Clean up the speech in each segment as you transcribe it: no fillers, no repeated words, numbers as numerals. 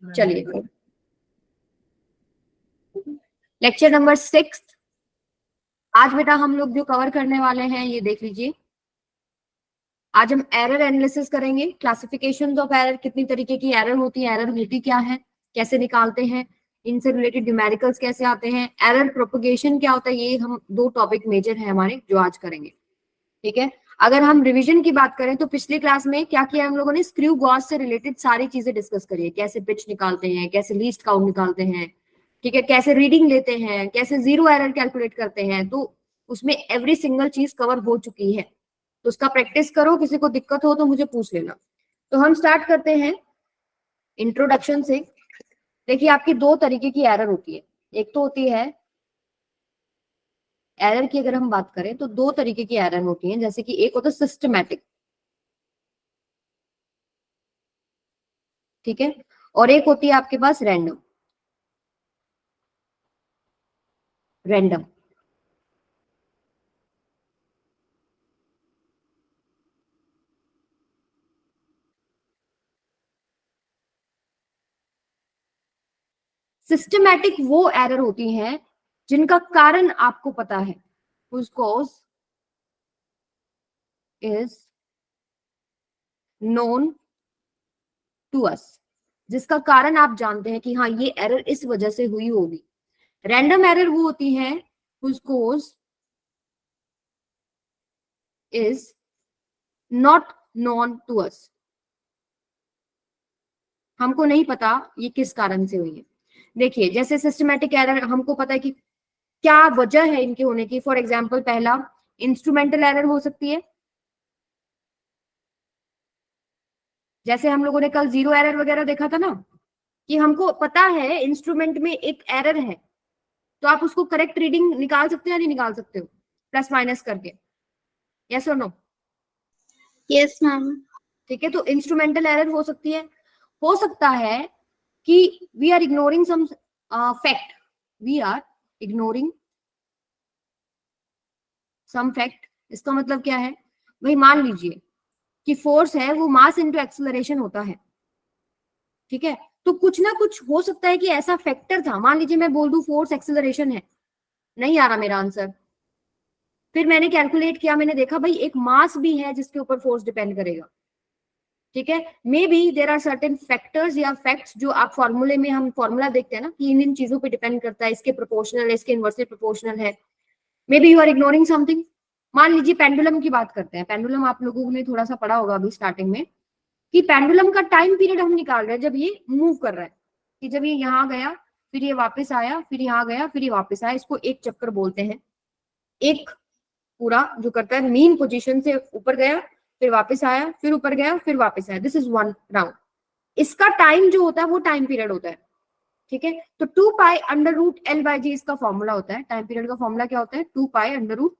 चलिए lecture number 6 आज बेटा हम लोग जो कवर करने वाले हैं ये देख लीजिए। आज हम एरर एनालिसिस करेंगे, क्लासिफिकेशंस ऑफ एरर, कितनी तरीके की एरर होती है, एरर होती क्या है, कैसे निकालते हैं, इनसे रिलेटेड न्यूमेरिकल्स कैसे आते हैं, एरर प्रोपगेशन क्या होता है, ये हम 2 टॉपिक मेजर है हमारे जो आज करेंगे। ठीक है, अगर हम रिवीजन की बात करें तो पिछली क्लास में क्या किया हम लोगों ने, स्क्रू गॉस से रिलेटेड सारी चीजें डिस्कस करी है, कैसे पिच निकालते हैं, कैसे लीस्ट काउंट निकालते हैं, ठीक है, कैसे रीडिंग लेते हैं, कैसे जीरो एरर कैलकुलेट करते हैं, तो उसमें एवरी सिंगल चीज कवर हो चुकी है। तो उसका प्रैक्टिस करो, किसी को दिक्कत हो तो मुझे पूछ लेना। तो हम स्टार्ट करते हैं इंट्रोडक्शन से। देखिए आपकी 2 तरीके की एरर होती है, एक तो होती है एरर की, अगर हम बात करें तो 2 तरीके की एरर होती है, जैसे कि एक होता है सिस्टमैटिक, ठीक है, और एक होती है आपके पास रैंडम। रैंडम सिस्टमैटिक वो एरर होती हैं जिनका कारण आपको पता है, whose cause is known to us, जिसका कारण आप जानते हैं कि हाँ ये एरर इस वजह से हुई होगी। रैंडम एरर वो होती है whose cause is not known to us, हमको नहीं पता ये किस कारण से हुई है। देखिए जैसे सिस्टमैटिक एरर हमको पता है कि क्या वजह है इनके होने की। फॉर एग्जाम्पल पहला इंस्ट्रूमेंटल एरर हो सकती है, जैसे हम लोगों ने कल जीरो एरर वगैरह देखा था ना, कि हमको पता है इंस्ट्रूमेंट में एक एरर है, तो आप उसको करेक्ट रीडिंग निकाल सकते हो या नहीं निकाल सकते हो, प्लस माइनस करके, यस और नो? Yes ma'am. ठीक है, तो इंस्ट्रूमेंटल एरर हो सकती है। हो सकता है कि we are ignoring some fact, we are ignoring some fact. इसका मतलब क्या है भाई, मान लीजिए कि फोर्स है वो मास इनटू एक्सेलरेशन होता है, ठीक है, तो कुछ ना कुछ हो सकता है कि ऐसा फैक्टर था। मान लीजिए मैं बोल दूं फोर्स एक्सेलरेशन है, नहीं आ रहा मेरा आंसर, फिर मैंने कैलकुलेट किया, मैंने देखा भाई एक मास भी है जिसके ऊपर फोर्स डिपेंड करेगा, ठीक है। Maybe there are certain factors या फैक्ट्स जो आप फॉर्मूले में, हम फॉर्मूला देखते हैं ना कि इन चीजों पे डिपेंड करता है, इसके प्रोपोर्शनल है, इसके इनवर्सली प्रोपोर्शनल है। Maybe you are ignoring something. मान लीजिए पेंडुलम की बात करते हैं, पेंडुलम आप लोगों ने थोड़ा सा पढ़ा होगा अभी स्टार्टिंग में, कि पेंडुलम का टाइम पीरियड हम निकाल रहे हैं जब ये मूव कर रहा है, कि जब ये यहाँ गया फिर ये वापस आया, फिर यहाँ गया फिर ये वापस आया, इसको एक चक्कर बोलते हैं। एक पूरा जो करता है मीन पोजीशन से ऊपर गया फिर वापस आया, फिर ऊपर गया फिर वापस आया, दिस इज 1 राउंड। इसका टाइम जो होता है वो टाइम पीरियड होता है, ठीक है। तो 2 pi under root L by G इसका फॉर्मूला होता है। टाइम पीरियड का फॉर्मूला क्या होता है, 2 pi under root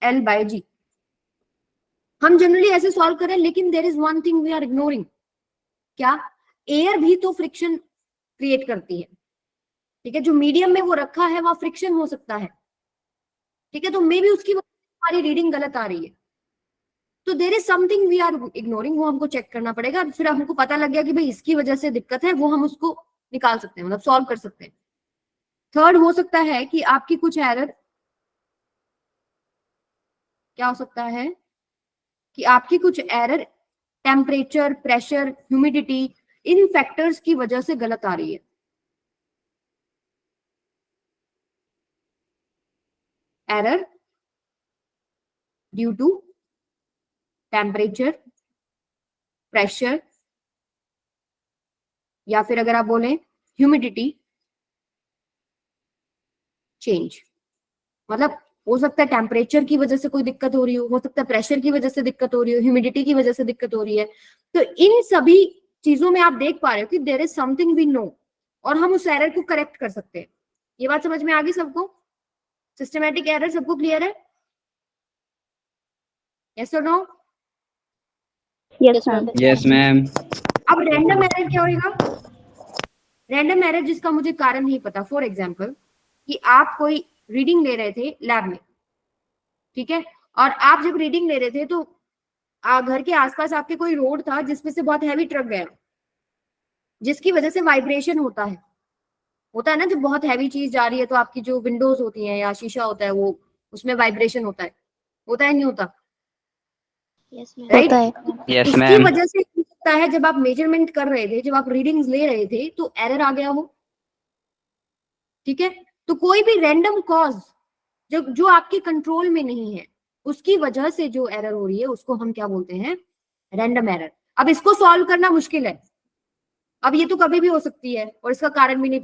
L by G. हम जनरली ऐसे सॉल्व करें, लेकिन there is one thing we are ignoring. क्या? एयर भी तो फ्रिक्शन क्रिएट करती है, ठीक है, जो मीडियम में वो रखा है वहां फ्रिक्शन हो सकता है, ठीक है, तो मे बी उसकी वजह से हमारी रीडिंग गलत आ रही है। तो there is something we are ignoring, वो हमको चेक करना पड़ेगा। फिर हमको पता लग गया कि भाई इसकी वजह से दिक्कत है, वो हम उसको निकाल सकते हैं, मतलब सॉल्व कर सकते हैं। थर्ड हो सकता है कि आपकी कुछ एरर, क्या हो सकता है कि आपकी कुछ एरर टेम्परेचर, प्रेशर, ह्यूमिडिटी, इन फैक्टर्स की वजह से गलत आ रही है। Error due to temperature, pressure, या फिर अगर आप बोले ह्यूमिडिटी चेंज, मतलब हो सकता है टेम्परेचर की वजह से कोई दिक्कत हो रही हो सकता है प्रेशर की वजह से दिक्कत हो रही हो, ह्यूमिडिटी की वजह से दिक्कत हो रही है। तो इन सभी चीजों में आप देख पा रहे हो कि there is something we know, और हम उस एरर को करेक्ट कर सकते हैं। ये बात समझ में आ गई सबको? सिस्टमैटिक एरर सबको क्लियर है? यस और no? Yes ma'am. Yes ma'am. अब रैंडम एरर क्या होगा? रैंडम एरर जिसका मुझे कारण नहीं पता, फॉर एग्जाम्पल कि आप कोई रीडिंग ले रहे थे लैब में, ठीक है, और आप जब रीडिंग ले रहे थे तो घर के आसपास आपके कोई रोड था जिसमें से बहुत हैवी ट्रक गया, जिसकी वजह से वाइब्रेशन होता है ना, जब बहुत हैवी चीज जा रही है तो आपकी जो विंडोज होती हैं या शीशा होता है वो उसमें वाइब्रेशन होता है नहीं होता, यस मैम। राइट? होता है। यस उसकी मैम। वजह से हो सकता है जब आप मेजरमेंट कर रहे थे, जब आप रीडिंग्स ले रहे थे तो एरर आ गया हो, ठीक है? तो कोई भी रैंडम कॉज जो आपके कंट्रोल में नहीं है, उसकी वजह से जो एरर हो रही है उसको हम क्या बोलते हैं? Random error. अब इसको सॉल्व करना मुश्किल है। अब ये तो कभी भी हो सकती है और इसका कारण भी नहीं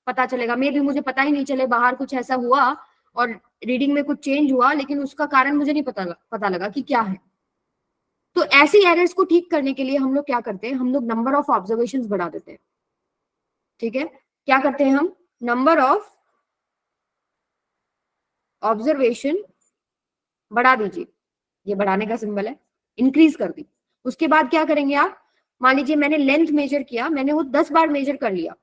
पता चलेगा, मे भी मुझे पता ही नहीं चले, बाहर कुछ ऐसा हुआ और रीडिंग में कुछ चेंज हुआ लेकिन उसका कारण मुझे नहीं पता लगा कि क्या है। तो ऐसी एरर्स को ठीक करने के लिए हम लोग क्या करते हैं? हम लोग नंबर ऑफ ऑब्जर्वेशंस बढ़ा देते हैं, ठीक है? क्या करते हैं हम? नंबर ऑफ ऑब्जर्वेशन बढ़ा दीजिए, ये बढ़ाने का सिंबल है, इंक्रीज कर दी। उसके बाद क्या करेंगे आप? मान लीजिए मैंने लेंथ मेजर किया, मैंने वो 10 बार मेजर कर लिया,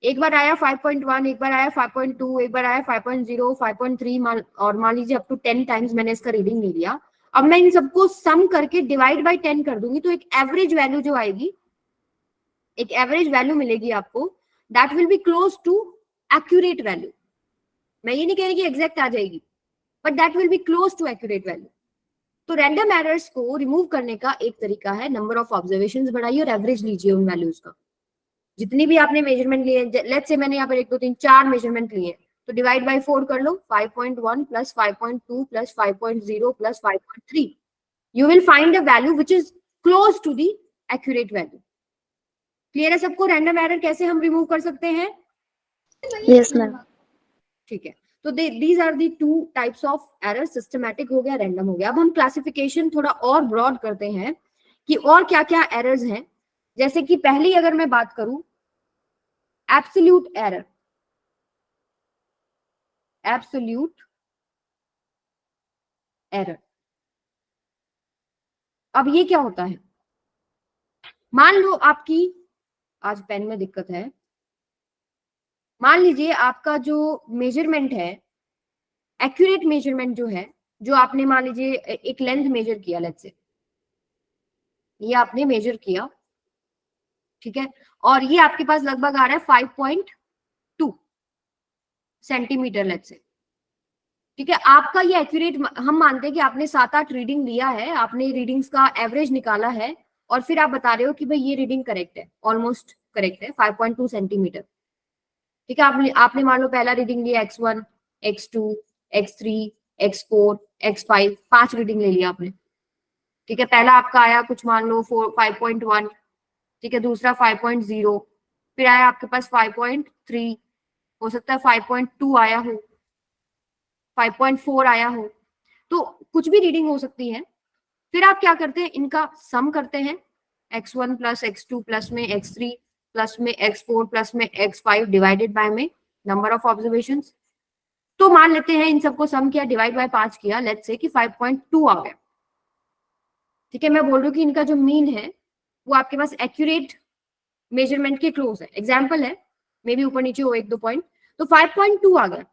एक बार आया 5.1, एक बार आया 5.2, एक बार आया 5.0, 5.3, और मान लीजिए अप टू 10 टाइम्स मैंने इसका रीडिंग ले लिया। अब मैं इन सबको सम करके डिवाइड बाय 10 कर दूंगी तो एक एवरेज वैल्यू जो आएगी, एक एवरेज वैल्यू मिलेगी आपको, that will be close to accurate value. मैं ये नहीं कह रही कि एग्जैक्ट आ जाएगी, but that will be close to accurate value. तो रैंडम एरर्स को रिमूव करने का एक तरीका है नंबर ऑफ ऑब्जर्वेशंस बढ़ाइए और एवरेज लीजिए उन वैल्यूज का। जितनी भी आपने मेजरमेंट लिए, लेट्स से मैंने यहाँ पर 1 2 3 4 मेजरमेंट लिए, तो डिवाइड बाय 4 कर लो, 5.1 plus 5.2 plus 5.0 plus 5.3, you will find a value which is close to the accurate value. Clear है सबको? रैंडम एरर कैसे हम रिमूव कर सकते हैं? Yes ma'am. ठीक है, तो these are the 2 types of error, systematic हो गया, रैंडम हो गया। अब हम क्लासिफिकेशन थोड़ा और ब्रॉड करते हैं कि और क्या क्या एरर्स हैं। जैसे कि पहली अगर मैं बात करूं, एब्सोल्यूट एरर, एब्सोल्यूट एरर। अब ये क्या होता है? मान लो आपकी, आज पेन में दिक्कत है, मान लीजिए आपका जो मेजरमेंट है, एक्यूरेट मेजरमेंट जो है, जो आपने मान लीजिए एक लेंथ मेजर किया, लेट्स से ये आपने मेजर किया, ठीक है, और ये आपके पास लगभग आ रहा है 5.2 सेंटीमीटर, लेट्स से, ठीक है। आपका ये एक्यूरेट, हम मानते हैं कि आपने 7-8 रीडिंग लिया है, आपने रीडिंग्स का एवरेज निकाला है और फिर आप बता रहे हो कि भाई ये रीडिंग करेक्ट है, ऑलमोस्ट करेक्ट है, 5.2 सेंटीमीटर, ठीक है। आपने मान लो पहला रीडिंग लिया x1, x2, x3, x4, x5, 5 reading ले लिया आपने, ठीक है। पहला आपका आया कुछ मान लो 5.1, ठीक है, दूसरा 5.0, फिर आया आपके पास 5.3, हो सकता है 5.2 आया हो, 5.4 आया हो, तो कुछ भी रीडिंग हो सकती है। फिर आप क्या करते हैं? इनका सम करते हैं, x1 प्लस x2 प्लस में x3 प्लस में x4 प्लस में x5 डिवाइडेड बाय में नंबर ऑफ ऑब्जर्वेशंस। तो मान लेते हैं इन सबको सम किया, डिवाइड बाय 5 किया, लेट्स से कि 5.2 आ गया, ठीक है। मैं बोल रही हूँ कि इनका जो मीन है वो आपके पास एक्यूरेट मेजरमेंट के क्लोज है, एग्जाम्पल है, मे बी ऊपर नीचे हो 1-2 पॉइंट, तो 5.2 आ गया,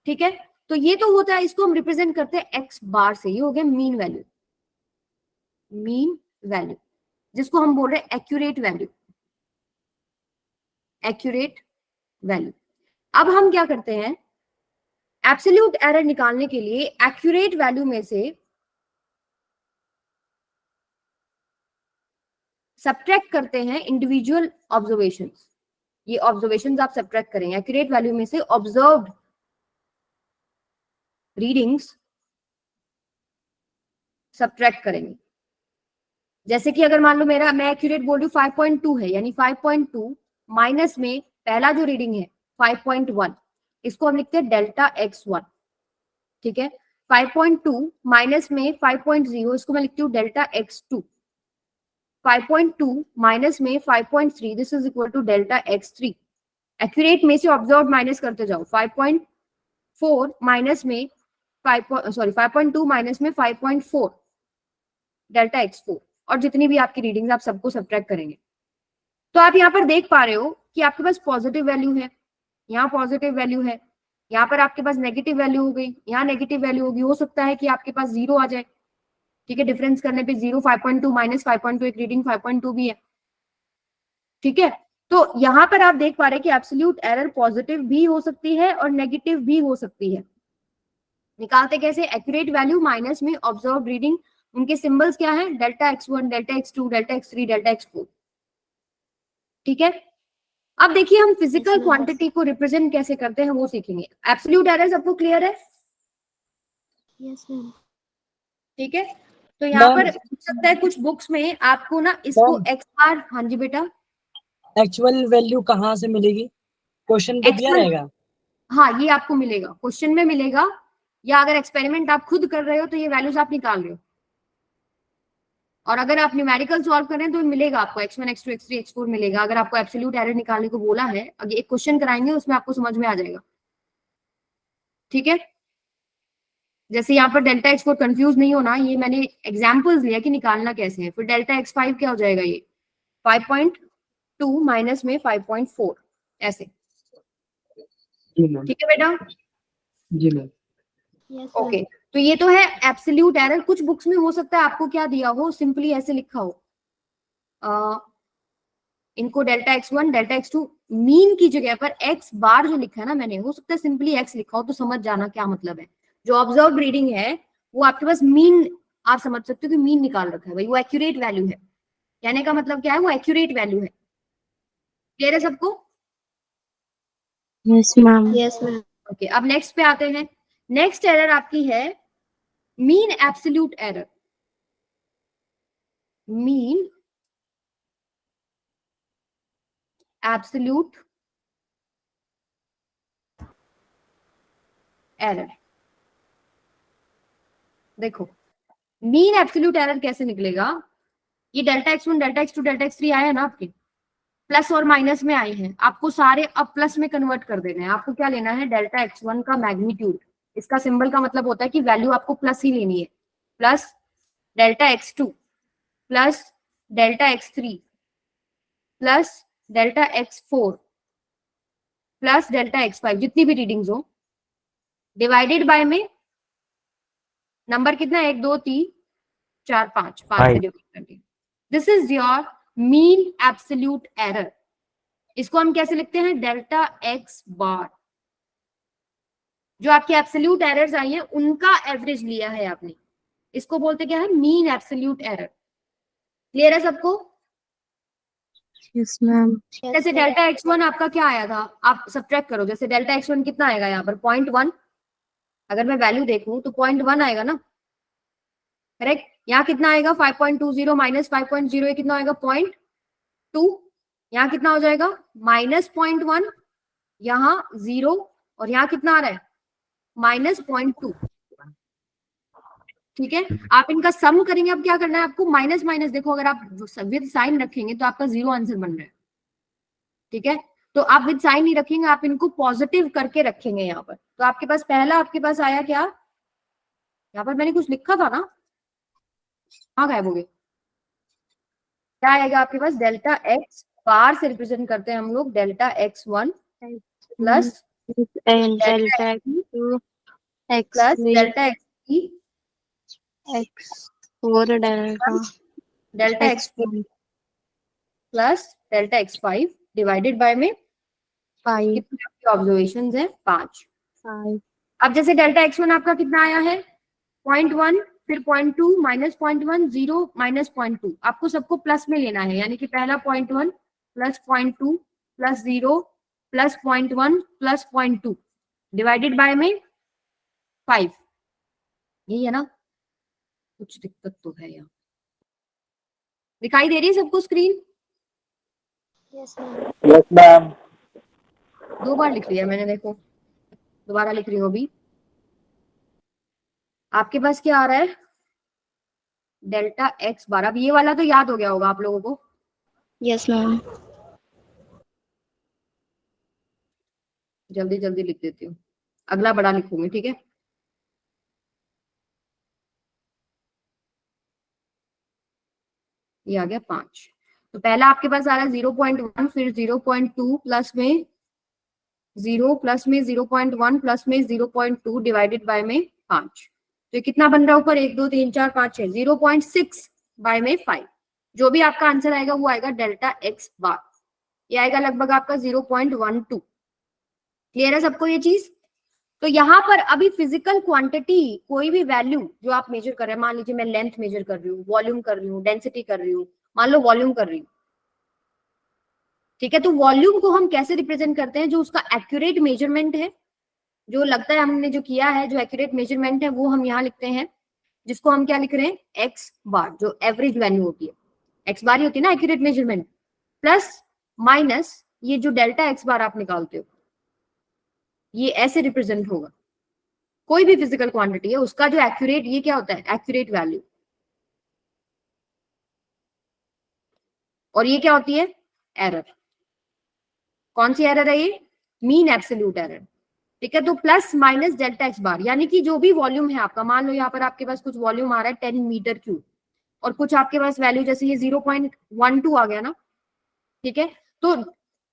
ठीक है। तो ये तो होता है, इसको हम रिप्रेजेंट करते हैं x बार से, ये हो गया मीन वैल्यू, मीन वैल्यू, जिसको हम बोल रहे हैं एक्यूरेट वैल्यू, एक्यूरेट वैल्यू। अब हम क्या करते हैं? एब्सोल्यूट एरर निकालने के लिए एक्यूरेट वैल्यू में से सब्ट्रैक्ट करते हैं इंडिविजुअल ऑब्जर्वेशंस। ये ऑब्जर्वेशंस आप सब्ट्रैक्ट करेंगे, एक्यूरेट वैल्यू में से ऑब्जर्व्ड रीडिंग्स सब्ट्रैक्ट करेंगे। जैसे कि अगर मान लो मैं एक्यूरेट बोल रही हूँ 5.2 है, यानी 5.2 माइनस में पहला जो रीडिंग है 5.1, इसको हम लिखते हैं डेल्टा x1, ठीक है। 5.2 माइनस में 5.0, इसको मैं लिखती हूँ डेल्टा x2। 5.2 माइनस में 5.3, this is equal to delta x3। Accurate में से ऑब्जर्व माइनस करते जाओ, 5.4 माइनस में 5.2 माइनस में 5.4 डेल्टा x4, और जितनी भी आपकी रीडिंग्स आप सबको सब्ट्रैक्ट करेंगे। तो आप यहाँ पर देख पा रहे हो कि आपके पास पॉजिटिव वैल्यू है, यहाँ पॉजिटिव वैल्यू है, यहाँ पर आपके पास नेगेटिव वैल्यू हो गई, यहाँ नेगेटिव वैल्यू होगी, हो सकता है कि आपके पास 0 आ जाए, ठीक है। डिफरेंस करने पे 0, 5.2 माइनस 5.2, एक रीडिंग 5.2 भी है, ठीक है, तो यहाँ पर आप देख पा रहे हैं कि एब्सोल्यूट एरर पॉजिटिव भी हो सकती है और नेगेटिव भी हो सकती है। निकालते कैसे? एक्यूरेट वैल्यू माइनस में ऑब्जर्व रीडिंग, उनके सिंबल्स क्या है? Delta x1, delta x2, delta x3, delta x4। ठीक है, अब देखिए हम फिजिकल Yes, ma'am. क्वांटिटी को रिप्रेजेंट कैसे करते हैं वो सीखेंगे। एब्सोल्यूट एरर सबको क्लियर है? Yes, ma'am. ठीक है, तो यहाँ मैम, पर हो सकता है कुछ बुक्स में आपको ना इसको मैम, एक्स बार, हाँ जी बेटा, एक्चुअल वैल्यू कहाँ से मिलेगी? क्वेश्चन पे दिया एक्चुअल, रहेगा। हाँ ये आपको मिलेगा, क्वेश्चन में मिलेगा, या अगर एक्सपेरिमेंट आप खुद कर रहे हो तो ये वैल्यूज आप निकाल रहे हो, और अगर आप न्यूमेरिकल सॉल्व करें तो मिलेगा आपको x1, x2, x3, x4 मिलेगा। अगर आपको एब्सोल्यूट एरर निकालने को बोला है, अगर एक क्वेश्चन कराएंगे उसमें आपको समझ में आ जाएगा। ठीक है, जैसे यहाँ पर डेल्टा x4, कंफ्यूज नहीं होना, ये मैंने एग्जांपल्स लिया कि निकालना कैसे है। फिर डेल्टा x5 क्या हो जाएगा? ये 5.2 माइनस में 5.4, ऐसे। जी मैम। ठीक है बेटा, जी मैम। Yes, okay ma'am. तो ये तो है एब्सोल्यूट एरर। कुछ बुक्स में हो सकता है आपको क्या दिया हो, सिंपली ऐसे लिखा हो, इनको delta x1, delta x2, mean की जगह पर x बार जो लिखा है ना मैंने, हो सकता है सिंपली x लिखा हो, तो समझ जाना क्या मतलब है। जो ऑब्जर्व रीडिंग है वो आपके पास मीन, आप समझ सकते हो कि मीन निकाल रखा है भाई, वो एक्यूरेट वैल्यू है। कहने का मतलब क्या है? वो एक्यूरेट वैल्यू है। क्लियर है सबको? Yes, ma'am. Yes, ma'am. Okay, अब नेक्स्ट पे आते हैं। नेक्स्ट एरर आपकी है mean absolute error. Mean absolute error. देखो मीन एब्सोल्यूट एरर कैसे निकलेगा? ये delta x1, delta x2, delta x3 आया है ना आपके, प्लस और माइनस में आए हैं, आपको सारे अब प्लस में कन्वर्ट कर देने हैं। आपको क्या लेना है? डेल्टा x1 का मैग्नीट्यूड, इसका सिंबल का मतलब होता है कि वैल्यू आपको प्लस ही लेनी है, plus delta x2 plus delta x3 plus delta x4 plus delta x5, जितनी भी रीडिंग्स हो, डिवाइडेड बाय में नंबर कितना है? 1 2 3 4 5, 5 से डिवाइड करके। This is your mean absolute error. इसको हम कैसे लिखते हैं? डेल्टा x बार। जो आपके एब्सोल्यूट एरर्स आई हैं उनका एवरेज लिया है आपने, इसको बोलते क्या है? Mean absolute error. क्लियर है सबको? Yes, ma'am. जैसे डेल्टा x1 आपका क्या आया था, आप सब्ट्रैक्ट करो। जैसे डेल्टा x1 कितना आएगा यहाँ पर? 0.1। अगर मैं वैल्यू देखूं तो 0.1 आएगा ना, करेक्ट। यहाँ कितना आएगा? 5.20 माइनस 5.0, ये कितना आएगा? 0.2। यहाँ कितना हो जाएगा? माइनस 0.1, यहाँ 0, और यहाँ कितना आ रहा है? माइनस 0.2। ठीक है, आप इनका सम करेंगे। अब क्या करना है आपको? माइनस माइनस, देखो अगर आप विद साइन रखेंगे तो आपका 0 आंसर बन रहा है। ठीक है, तो आप विद साइन नहीं रखेंगे, आप इनको पॉजिटिव करके रखेंगे यहाँ पर। तो आपके पास पहला आपके पास आया क्या? यहाँ पर मैंने कुछ लिखा था ना, कहाँ गायब हो गए? क्या आएगा आपके पास? डेल्टा एक्स बार से रिप्रेजेंट करते हैं हम लोग, delta x1 plus And delta delta x2, plus x3, delta x3 x4, delta delta x4 x1, plus delta x5 divided by में 5, कितने आपके ऑब्जर्वेशंस हैं? 5। 5. अब जैसे डेल्टा x1 आपका कितना आया है? 0.1, फिर 0.2 माइनस 0.1, 0 माइनस 0.2। आपको सबको प्लस में लेना है, यानी कि पहला 0.1 plus 0.2 plus 0 plus 0.1 plus 0.2 divided by में 5। यही है ना? कुछ दिक्कत तो है यहाँ। दिखाई दे रही है सबको screen? Yes, ma'am. Yes ma'am. 2 बार लिख लिया मैंने, देखो दोबारा लिख रही हूँ अभी। आपके पास क्या आ रहा है? डेल्टा x बार। अब ये वाला तो याद हो गया होगा आप लोगों को। Yes, ma'am. जल्दी जल्दी लिख देती हूँ, अगला बड़ा लिखूंगी। ठीक है, ये आ गया 5। तो पहला आपके पास आ रहा है 0.1, फिर 0.2 प्लस में 0 प्लस में 0.1 प्लस में 0.2 डिवाइडेड बाय में 5। तो ये कितना बन रहा है ऊपर? 1 2 3 4 5 6, 0.6 बाय में 5। जो भी आपका आंसर आएगा वो आएगा डेल्टा x बार। ये आएगा लगभग आपका 0.12। क्लियर है सबको ये चीज? तो यहाँ पर अभी फिजिकल क्वांटिटी कोई भी वैल्यू जो आप मेजर कर रहे हैं, मान लीजिए मैं लेंथ मेजर कर रही हूँ, वॉल्यूम कर रही हूँ, डेंसिटी कर रही हूँ, मान लो वॉल्यूम कर रही हूँ, ठीक है, तो वॉल्यूम को हम कैसे रिप्रेजेंट करते हैं? जो उसका एक्यूरेट मेजरमेंट है, जो लगता है हमने जो किया है, जो एक्यूरेट मेजरमेंट है वो हम यहाँ लिखते हैं, जिसको हम क्या लिख रहे हैं? एक्स बार, जो एवरेज वैल्यू होती है, एक्स बार ही होती है ना एक्यूरेट मेजरमेंट, प्लस माइनस ये जो डेल्टा एक्स बार आप निकालते हो, ये ऐसे रिप्रेजेंट होगा। कोई भी फिजिकल क्वांटिटी है उसका जो एक्यूरेट, ये क्या होता है? Accurate value. और ये क्या होती है? एरर। कौन सी एरर है ये? Mean absolute error. ठीक है, तो प्लस माइनस डेल्टा एक्स बार, यानी कि जो भी वॉल्यूम है आपका, मान लो यहाँ पर आपके पास कुछ वॉल्यूम आ रहा है 10 मीटर क्यूब, और कुछ आपके पास वैल्यू जैसे ये 0.12 आ गया ना, ठीक है, तो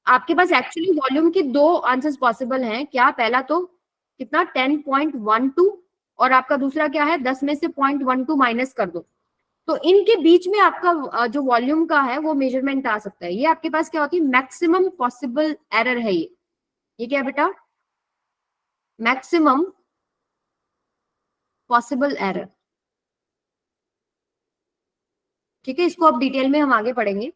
आपके पास एक्चुअली वॉल्यूम के दो आंसर्स पॉसिबल हैं। क्या? पहला तो कितना? 10.12, और आपका दूसरा क्या है? 10 में से 0.12 माइनस कर दो, तो इनके बीच में आपका जो वॉल्यूम का है वो मेजरमेंट आ सकता है। ये आपके पास क्या होती है? मैक्सिमम पॉसिबल एरर है ये क्या बेटा? Maximum possible error. ठीक है, इसको अब डिटेल में हम आगे पढ़ेंगे।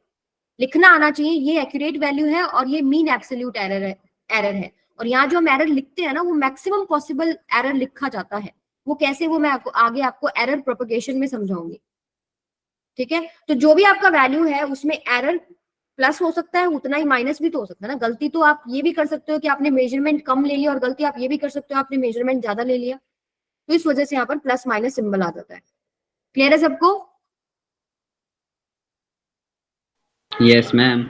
लिखना आना चाहिए, ये एक्यूरेट वैल्यू है और ये मीन एब्सोल्यूट एरर है। और यहाँ जो हम एरर लिखते हैं ना, वो मैक्सिमम पॉसिबल एरर लिखा जाता है। वो कैसे, वो मैं आगे आपको एरर प्रोपगेशन में समझाऊंगी। ठीक है, तो जो भी आपका वैल्यू है उसमें एरर प्लस हो सकता है, उतना ही माइनस भी तो हो सकता है ना। गलती तो आप ये भी कर सकते हो कि आपने मेजरमेंट कम ले लिया, और गलती आप ये भी कर सकते हो आपने मेजरमेंट ज्यादा ले लिया, तो इस वजह से यहाँ पर प्लस माइनस सिंबल आ जाता है। क्लियर है सबको? Yes ma'am.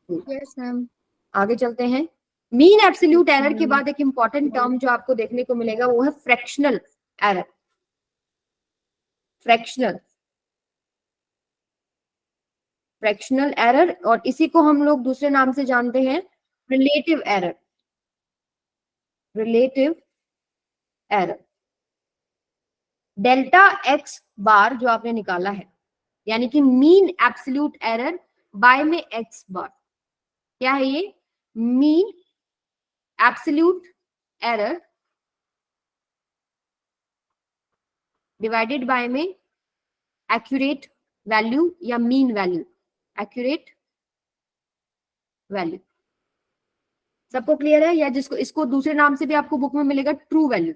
Yes ma'am. आगे चलते हैं। मीन एब्सोल्यूट एरर के बाद एक इंपॉर्टेंट टर्म जो आपको देखने को मिलेगा वो है फ्रैक्शनल एरर। फ्रैक्शनल एरर, और इसी को हम लोग दूसरे नाम से जानते हैं relative error. Relative error. Delta X bar जो आपने निकाला है, यानी कि मीन एब्सोल्यूट एरर बाय में एक्स बार, क्या है ये? Mean absolute error divided by में एक्यूरेट वैल्यू या मीन वैल्यू, एक्यूरेट वैल्यू। सबको क्लियर है? या जिसको इसको दूसरे नाम से भी आपको बुक में मिलेगा ट्रू वैल्यू।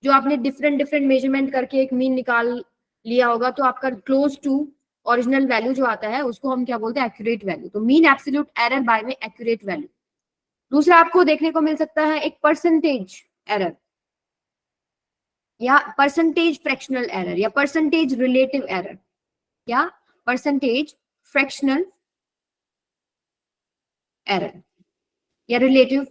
जो आपने डिफरेंट मेजरमेंट करके एक मीन निकाल लिया होगा, तो आपका क्लोज टू ओरिजिनल वैल्यू जो आता है उसको हम क्या बोलते हैं? Accurate value. तो मीन एब्सोल्यूट एरर बाय में एक्यूरेट वैल्यू। दूसरा आपको देखने को मिल सकता है एक परसेंटेज एरर, या परसेंटेज फ्रैक्शनल एरर, या परसेंटेज रिलेटिव एरर, या परसेंटेज फ्रैक्शनल एरर, या रिलेटिव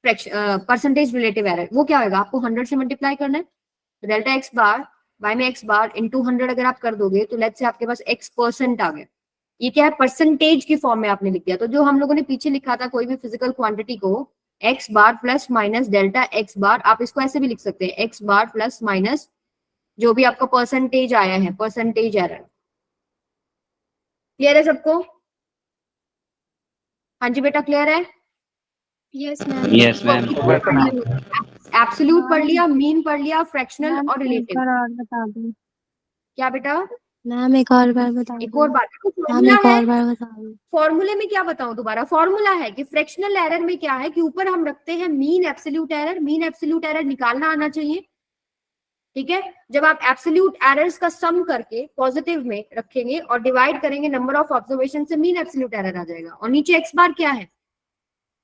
परसेंटेज रिलेटिव एरर। वो क्या होगा? आपको 100 से मल्टीप्लाई करना है, तो डेल्टा एक्स बार बाय में एक्स बार इंटू 100 अगर आप कर दोगे तो लेट्स से आपके पास x% आ गया। ये क्या है? परसेंटेज की फॉर्म में आपने लिख दिया। तो जो हम लोगों ने पीछे लिखा था कोई भी फिजिकल क्वांटिटी को, एक्स बार प्लस माइनस डेल्टा एक्स बार, आप इसको ऐसे भी लिख सकते हैं, एक्स बार प्लस माइनस जो भी आपका परसेंटेज आया है, परसेंटेज एरर। क्लियर है सबको? हाँ जी बेटा, क्लियर है? Yes ma'am. Yes ma'am. Absolute पढ़ लिया, मीन पढ़ लिया, फ्रैक्शनल और रिलेटिव। और बता दो क्या बेटा? मैम, एक और बार बता एक दो। और बात, मैम एक और बार बता दो। फॉर्मूले में क्या बताऊं दोबारा? फॉर्मूला है कि फ्रैक्शनल एरर में क्या है कि ऊपर हम रखते हैं mean absolute error. Mean absolute error निकालना आना चाहिए, ठीक है। जब आप एब्सोल्यूट एरर्स का सम करके पॉजिटिव में रखेंगे और डिवाइड करेंगे नंबर ऑफ ऑब्जर्वेशन से, मीन एब्सोल्यूट एरर आ जाएगा। और नीचे एक्स बार क्या है?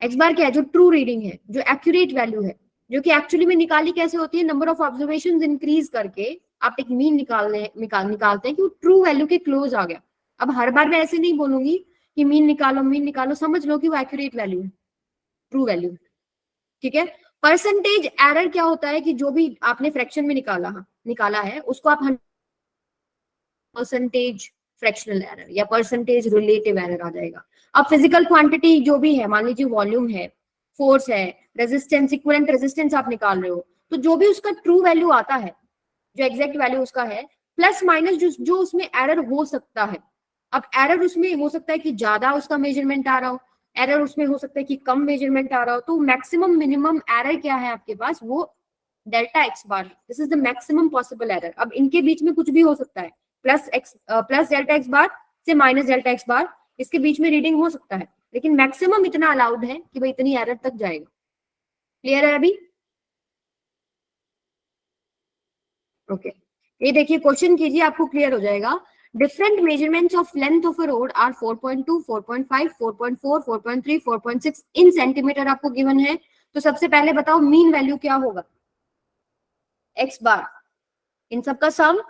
एक्स बार क्या है? जो ट्रू रीडिंग है, जो एक्यूरेट वैल्यू है, जो कि एक्चुअली में निकाली कैसे होती है? नंबर ऑफ ऑब्जर्वेशंस इंक्रीज करके आप एक मीन निकालते हैं कि वो ट्रू वैल्यू के क्लोज आ गया। अब हर बार मैं ऐसे नहीं बोलूंगी कि मीन निकालो, समझ लो कि वो एक्यूरेट वैल्यू है, ट्रू वैल्यू, ठीक है। परसेंटेज एरर क्या होता है कि जो भी आपने फ्रैक्शन में निकाला है उसको आप परसेंटेज फ्रैक्शनल एरर या परसेंटेज रिलेटिव एरर आ जाएगा। अब फिजिकल क्वांटिटी जो भी है, मान लीजिए वॉल्यूम है, फोर्स है, रेजिस्टेंस, इक्विवेलेंट रेजिस्टेंस आप निकाल रहे हो, तो जो भी उसका ट्रू वैल्यू आता है, जो एग्जैक्ट वैल्यू उसका है, प्लस माइनस जो उसमें एरर हो सकता है। अब एरर उसमें हो सकता है कि ज्यादा उसका मेजरमेंट आ रहा हो, एरर उसमें हो सकता है कि कम मेजरमेंट आ रहा हो, तो मैक्सिमम मिनिमम एरर क्या है आपके पास, वो delta X bar, this is the maximum possible error. अब इनके बीच में कुछ भी हो सकता है, प्लस डेल्टा एक्स बार से माइनस डेल्टा एक्स बार, इसके बीच में रीडिंग हो सकता है, लेकिन मैक्सिमम इतना अलाउड है कि भाई इतनी एरर तक जाएगा। क्लियर है अभी? ओके ये देखिए क्वेश्चन कीजिए, आपको क्लियर हो जाएगा। Different measurements of length of a rod are 4.2, 4.5, 4.4, 4.3, 4.6 in centimetre आपको गिवन है। तो सबसे पहले बताओ मीन वैल्यू क्या होगा, एक्स बार, इन सबका सम,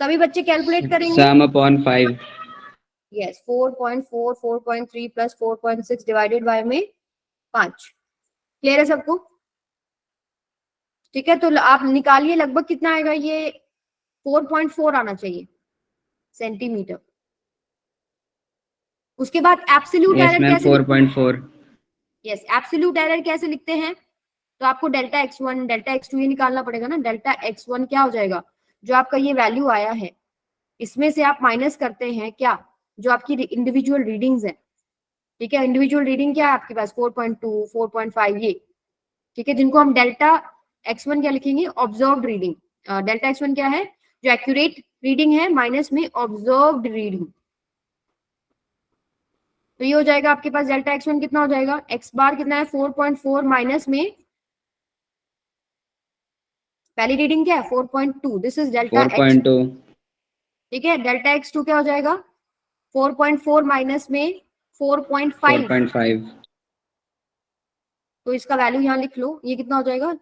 सभी बच्चे कैलकुलेट करेंगे। Sum upon 5. Yes 4.4, 4.3 plus 4.6 divided by में 5। क्लियर है सबको? ठीक है, तो आप निकालिए लगभग कितना आएगा, ये 4.4 आना चाहिए सेंटीमीटर। उसके बाद एब्सोल्यूट Yes, एरर ma'am. कैसे लिखते हैं? 4.4. यस एब्सोल्यूट एरर कैसे लिखते हैं, तो आपको डेल्टा x1 डेल्टा x2 ये निकालना पड़ेगा ना। डेल्टा x1 क्या हो जाएगा, जो आपका ये वैल्यू आया है इसमें से आप माइनस करते हैं क्या, जो आपकी इंडिविजुअल रीडिंग्स है। ठीक है, इंडिविजुअल रीडिंग क्या है आपके पास, 4.2, 4.5 ये। ठीक है, जिनको हम डेल्टा x1 क्या लिखेंगे, ऑब्जर्व्ड रीडिंग। डेल्टा x1 क्या है, जो एक्यूरेट रीडिंग है, माइनस में ऑब्जर्व्ड रीडिंग। तो ये हो जाएगा आपके पास डेल्टा x1 कितना हो जाएगा, x बार कितना है 4.4 माइनस में पहली रीडिंग क्या है 4.2, दिस इज डेल्टा x। 4.2. ठीक है, डेल्टा x2 क्या हो जाएगा 4.4 माइनस में 4.5, 4.5. तो इसका वैल्यू यहाँ लिख लो, ये कितना हो जाएगा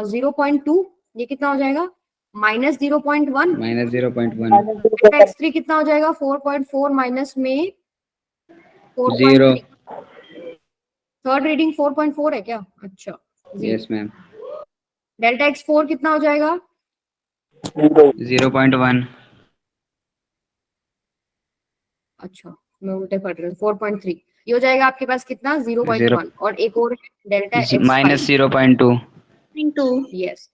0.2, ये कितना हो जाएगा माइनस 0.1। Minus 0.1. डेल्टा x3 कितना हो जाएगा 4.4 माइनस में 0. 4.3। थर्ड रीडिंग 4.4 है क्या, अच्छा 0। Yes, ma'am. डेल्टा x4 कितना हो जाएगा 0.1. अच्छा मैं उल्टे पढ़ रही हूँ, 4.3। ये हो जाएगा आपके पास कितना 0.1। 0. और एक और delta Minus x5 0.2. Yes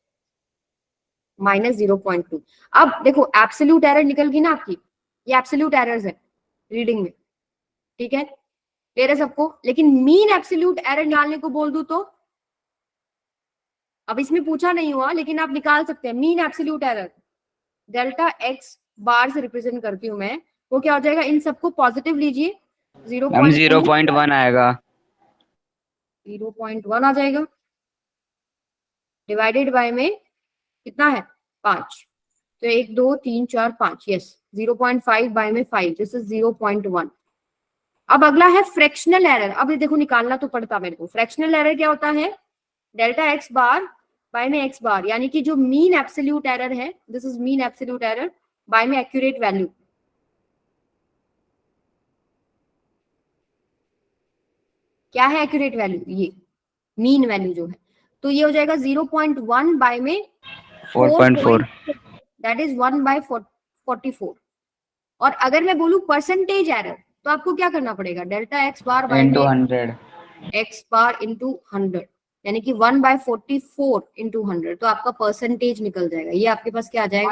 minus 0.2। अब देखो एब्सोल्यूट एरर निकल गई ना आपकी, ये एब्सोल्यूट एरर्स है रीडिंग में। ठीक है, क्लियर है सबको? लेकिन मीन एब्सोल्यूट एरर निकालने को बोल दूं तो, अब इसमें पूछा नहीं हुआ लेकिन आप निकाल सकते हैं। Mean absolute error delta X bar से रिप्रेजेंट करती हूं मैं, वो क्या हो जाएगा, इन सबको पॉजिटिव लीजिए, हम 0.2 0.1 आएगा. 0.1 आ जाएगा, डिवाइडेड बाय में कितना है 5, तो 1 2 3 4 5, यस 0.5 बाय में 5, दिस इज 0.1। अब अगला है फ्रैक्शनल एरर। अब ये देखो निकालना तो पड़ता मेरे को। फ्रैक्शनल एरर क्या होता है, डेल्टा एक्स बार बाय में एक्स बार, यानी कि जो मीन एब्सोल्यूट एरर है, this is mean absolute error by में एक्यूरेट वैल्यू। क्या है एक्यूरेट वैल्यू, ये मीन वैल्यू जो है, तो ये हो जाएगा 0.1 बाय में 4.4. That is 1 by 44। और अगर मैं बोलूं परसेंटेज एरर, तो आपको क्या करना पड़ेगा, डेल्टा एक्स बार बाय Into में 100. एक्स बार इंटू 100, यानी कि 1 बाय 44 इंटू 100, तो आपका परसेंटेज निकल जाएगा। ये आपके पास क्या आ जाएगा,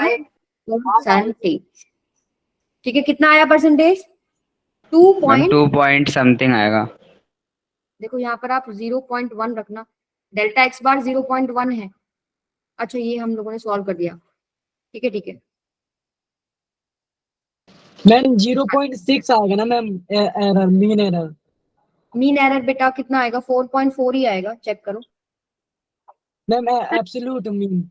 परसेंटेज। ठीक है, कितना आया percentage 2 ma'am point, 2 point something आएगा. देखो यहाँ पर आप 0.1 रखना, डेल्टा एक्स बार 0.1 है। अच्छा ये हम लोगों ने सॉल्व कर दिया, ठीक है ठीक है। मैम 0.6 आएगा ना ma'am, error, mean error. Mean error बेटा कितना आएगा 4.4 ही आएगा, चेक करो। Ma'am absolute mean.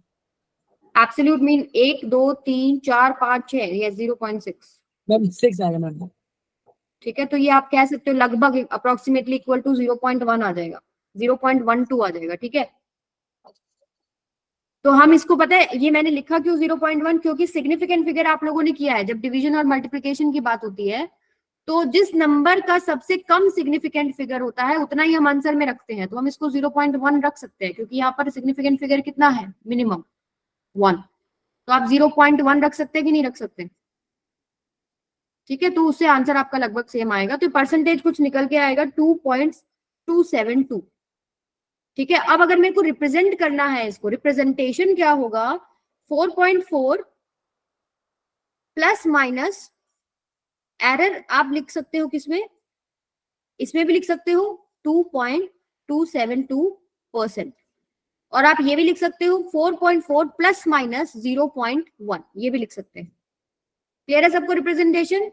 Absolute mean 1 2 3 4 5 6, ये 0.6। मैम 6 आएगा मैम। ठीक है, तो ये आप कह सकते हो लगभग अप्रोक्सीमेटली इक्वल टू 0.1 आ जाएगा, 0.12 आ जाएगा। ठीक है, तो हम इसको पता है ये मैंने लिखा क्यों 0.1, क्योंकि सिग्निफिकेंट फिगर आप लोगों ने किया है, जब डिवीजन और मल्टीप्लिकेशन की बात होती है तो जिस नंबर का सबसे कम सिग्निफिकेंट फिगर होता है उतना ही हम आंसर में रखते हैं, तो हम इसको 0.1 रख सकते हैं, क्योंकि यहाँ पर सिग्निफिकेंट फिगर कितना है मिनिमम 1, तो आप 0.1 रख सकते हैं कि नहीं रख सकते। ठीक है, तो उससे आंसर आपका लगभग सेम आएगा, तो परसेंटेज कुछ निकल के आएगा 2.272। ठीक है, अब अगर मेरे को रिप्रेजेंट करना है इसको, रिप्रेजेंटेशन क्या होगा 4.4 प्लस माइनस एरर आप लिख सकते हो किसमें, इसमें भी लिख सकते हो 2.272%, और आप ये भी लिख सकते हो 4.4 प्लस माइनस 0.1, ये भी लिख सकते हैं। क्लियर है सबको रिप्रेजेंटेशन?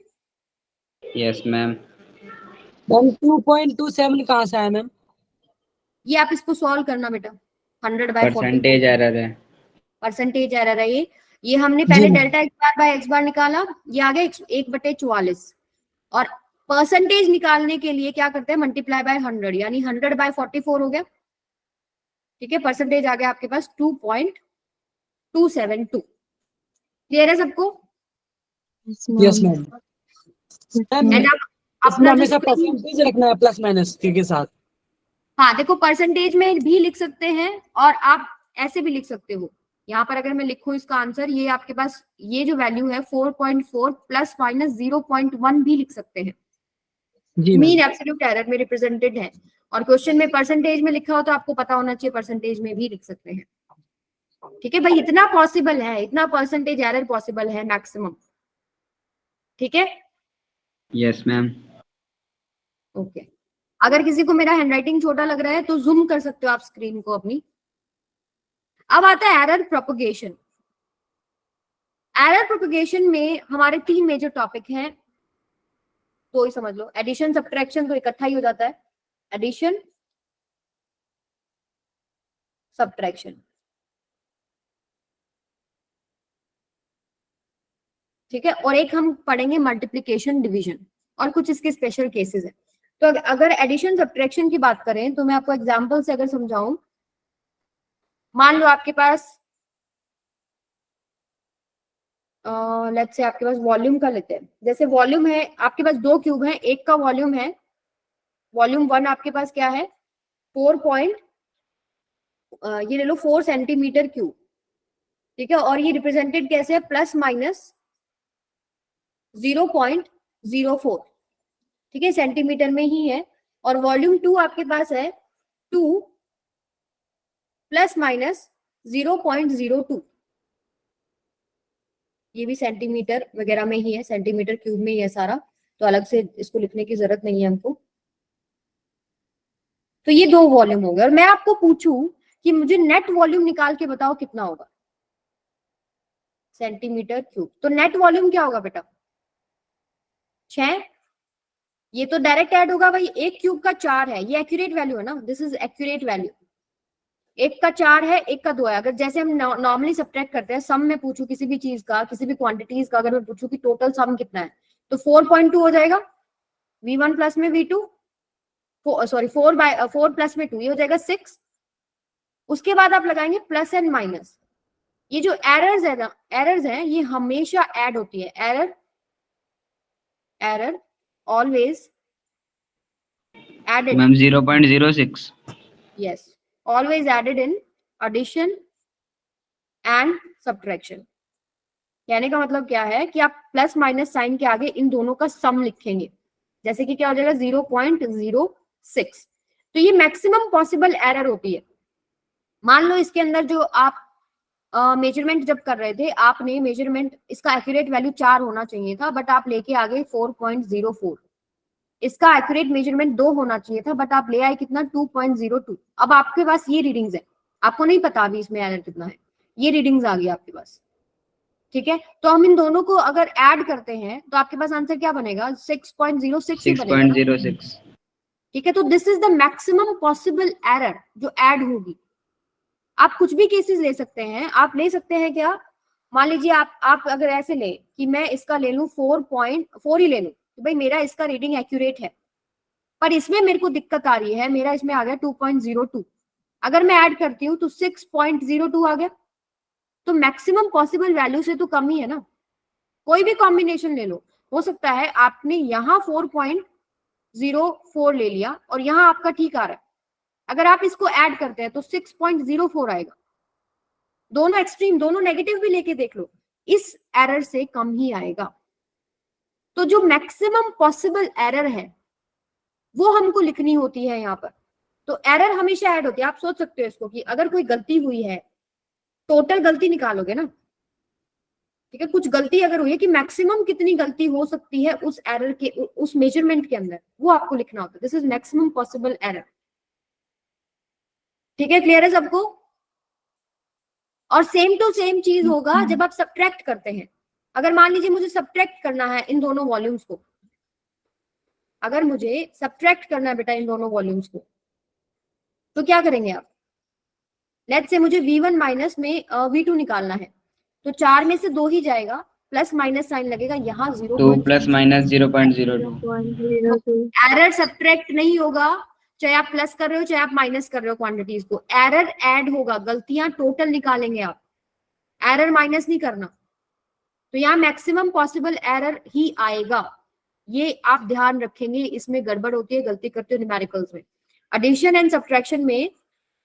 Yes ma'am. मैम 2.27 कहाँ से आया मैम? ये आप इसको सॉल्व करना बेटा, 100/40 परसेंटेज एरर है। परसेंटेज एरर है ये हमने जी पहले मैम। डेल्टा एक्स बार बाय एक्स बार निकाला, ये आ गया 1/44, और परसेंटेज निकालने के लिए क्या करते हैं, मल्टीप्लाई बाय 100, यानी 100/44 हो गया। ठीक है, परसेंटेज आ गया आपके पास 2.272। क्लियर है सबको? Yes ma'am. मैम एंड आप इसमें अपना जो हमेशा स्क्रीन, परसेंटेज रखना है प्लस माइनस के साथ। हाँ देखो परसेंटेज में भी लिख सकते हैं और आप ऐसे भी लिख सकते हो। यहाँ पर अगर मैं लिखूं इसका आंसर, ये आपके पास ये जो वैल्यू है 4.4 प्लस माइनस 0.1 भी लिख सकते हैं। जी मैम। मीन एब्सोल्यूट एरर में रिप्रेजेंटेड है, और क्वेश्चन में परसेंटेज में लिखा हो तो आपको पता होना चाहिए परसेंटेज में भी लिख सकते हैं। ठीक है भाई, इतना पॉसिबल है, इतना परसेंटेज एरर पॉसिबल है मैक्सिमम। ठीक है, यस मैम। ओके। अगर किसी को मेरा हैंडराइटिंग छोटा लग रहा है तो जूम कर सकते हो आप स्क्रीन को अपनी। अब आता है एरर प्रोपगेशन। एरर प्रोपगेशन में हमारे 3 मेजर टॉपिक हैं, तो ही समझ लो। एडिशन सब्ट्रैक्शन तो इकट्ठा ही हो जाता है, एडिशन सब्ट्रैक्शन। ठीक है, और एक हम पढ़ेंगे मल्टीप्लिकेशन डिवीजन, और कुछ इसके स्पेशल केसेस हैं। तो अगर एडिशन सब्ट्रैक्शन की बात करें तो मैं आपको एग्जांपल से अगर समझाऊं, मान लो आपके पास लेट्स से आपके पास वॉल्यूम का लेते हैं। जैसे वॉल्यूम है आपके पास 2 क्यूब हैं, एक का वॉल्यूम है वॉल्यूम 1 आपके पास क्या है 4 ये ले लो 4 सेंटीमीटर क्यूब। ठीक है, और ये रिप्रेजेंटेड कैसे है, प्लस माइनस 0.04। ठीक है, सेंटीमीटर में ही है। और वॉल्यूम 2 आपके पास है 2 प्लस माइनस 0.02, ये भी सेंटीमीटर वगैरह में ही है, सेंटीमीटर क्यूब में ही है सारा, तो अलग से इसको लिखने की जरूरत नहीं है हमको। तो ये 2 वॉल्यूम हो गए, और मैं आपको पूछूं कि मुझे नेट वॉल्यूम निकाल के बताओ कितना होगा, सेंटीमीटर क्यूब। तो नेट वॉल्यूम क्या होगा बेटा 6, ये तो डायरेक्ट ऐड होगा भाई, एक क्यूब का 4 है, ये एक्यूरेट वैल्यू है ना, दिस इज एक्यूरेट वैल्यू। एक का 4 है, एक का 2 है। अगर जैसे हम नॉर्मली सब्ट्रैक्ट करते हैं, सम में पूछूं किसी भी चीज का, किसी भी क्वांटिटीज का, अगर मैं पूछूं कि टोटल सम कितना है, तो 4.2 हो जाएगा, V1 प्लस में V2, सॉरी 4 प्लस में 2, ये हो जाएगा 6। उसके बाद आप लगाएंगे प्लस एंड माइनस। ये जो एरर्स है ना, एरर्स है ये हमेशा ऐड होती है, error always added, ma'am 0.06। yes, always added in addition and subtraction। कहने का मतलब क्या है कि आप प्लस माइनस साइन के आगे इन दोनों का सम लिखेंगे, जैसे कि क्या हो जाएगा 0.06। तो ये मैक्सिमम पॉसिबल एरर होती है। मान लो इसके अंदर जो आप मेजरमेंट जब कर रहे थे, आपने मेजरमेंट इसका एक्यूरेट वैल्यू 4 होना चाहिए था, बट आप लेके आ गए 4.04। इसका एक्यूरेट मेजरमेंट 2 होना चाहिए था, बट आप ले आए कितना 2.02। अब आपके पास ये रीडिंग्स है, आपको नहीं पता अभी इसमें एरर कितना है, ये रीडिंग्स आ गई आपके पास। ठीक है, तो हम इन दोनों को अगर ऐड करते हैं तो आपके पास आंसर क्या बनेगा 6.06 ही बनेगा ना? 6.06। ठीक है, तो this is the maximum possible error जो ऐड होगी। आप कुछ भी केसेस ले सकते हैं, आप ले सकते हैं क्या, मान लीजिए आप अगर ऐसे ले कि मैं इसका ले लूं 4.4 ही ले लूं, तो भाई मेरा इसका रीडिंग एक्यूरेट है, पर इसमें मेरे को दिक्कत आ रही है, मेरा इसमें आ गया 2.02। अगर मैं ऐड करती हूँ तो 6.02 आ गया, तो मैक्सिमम पॉसिबल वैल्यू से तो कम ही है ना। कोई भी कॉम्बिनेशन ले लो, हो सकता है आपने यहाँ 4.04 ले लिया और यहाँ आपका ठीक आ रहा है, अगर आप इसको ऐड करते हैं तो 6.04 आएगा। दोनों एक्सट्रीम, दोनों नेगेटिव भी लेके देख लो, इस एरर से कम ही आएगा। तो जो मैक्सिमम पॉसिबल एरर है वो हमको लिखनी होती है यहाँ पर। तो एरर हमेशा ऐड होती है। आप सोच सकते हो इसको कि अगर कोई गलती हुई है, टोटल गलती निकालोगे ना, ठीक है, कुछ गलती अगर हुई है कि मैक्सिमम कितनी गलती हो सकती है उस एरर के, उस मेजरमेंट के अंदर, वो आपको लिखना होता है। This is maximum possible error. ठीक है, क्लियर है सबको? और सेम टू सेम चीज होगा जब आप सब्ट्रैक्ट करते हैं। अगर मान लीजिए मुझे सब्ट्रैक्ट करना है इन दोनों वॉल्यूम्स को, अगर मुझे सब्ट्रैक्ट करना है बेटा इन दोनों वॉल्यूम्स को, तो क्या करेंगे आप? लेट्स से मुझे V1 माइनस में V2 निकालना है, तो 4 में से 2 ही जाएगा, प्लस माइनस साइन लगेगा यहाँ 2 + -0.02 0.02 एरर सब्ट्रैक्ट नहीं होगा, चाहे आप प्लस कर रहे हो चाहे आप माइनस कर रहे हो क्वांटिटीज को, एरर ऐड होगा, गलतियां टोटल निकालेंगे आप, एरर माइनस नहीं करना। तो यहाँ मैक्सिमम पॉसिबल एरर ही आएगा, ये आप ध्यान रखेंगे। इसमें गड़बड़ होती है, गलती करते हो न्यूमेरिकल्स में। एडिशन एंड सब्ट्रैक्शन में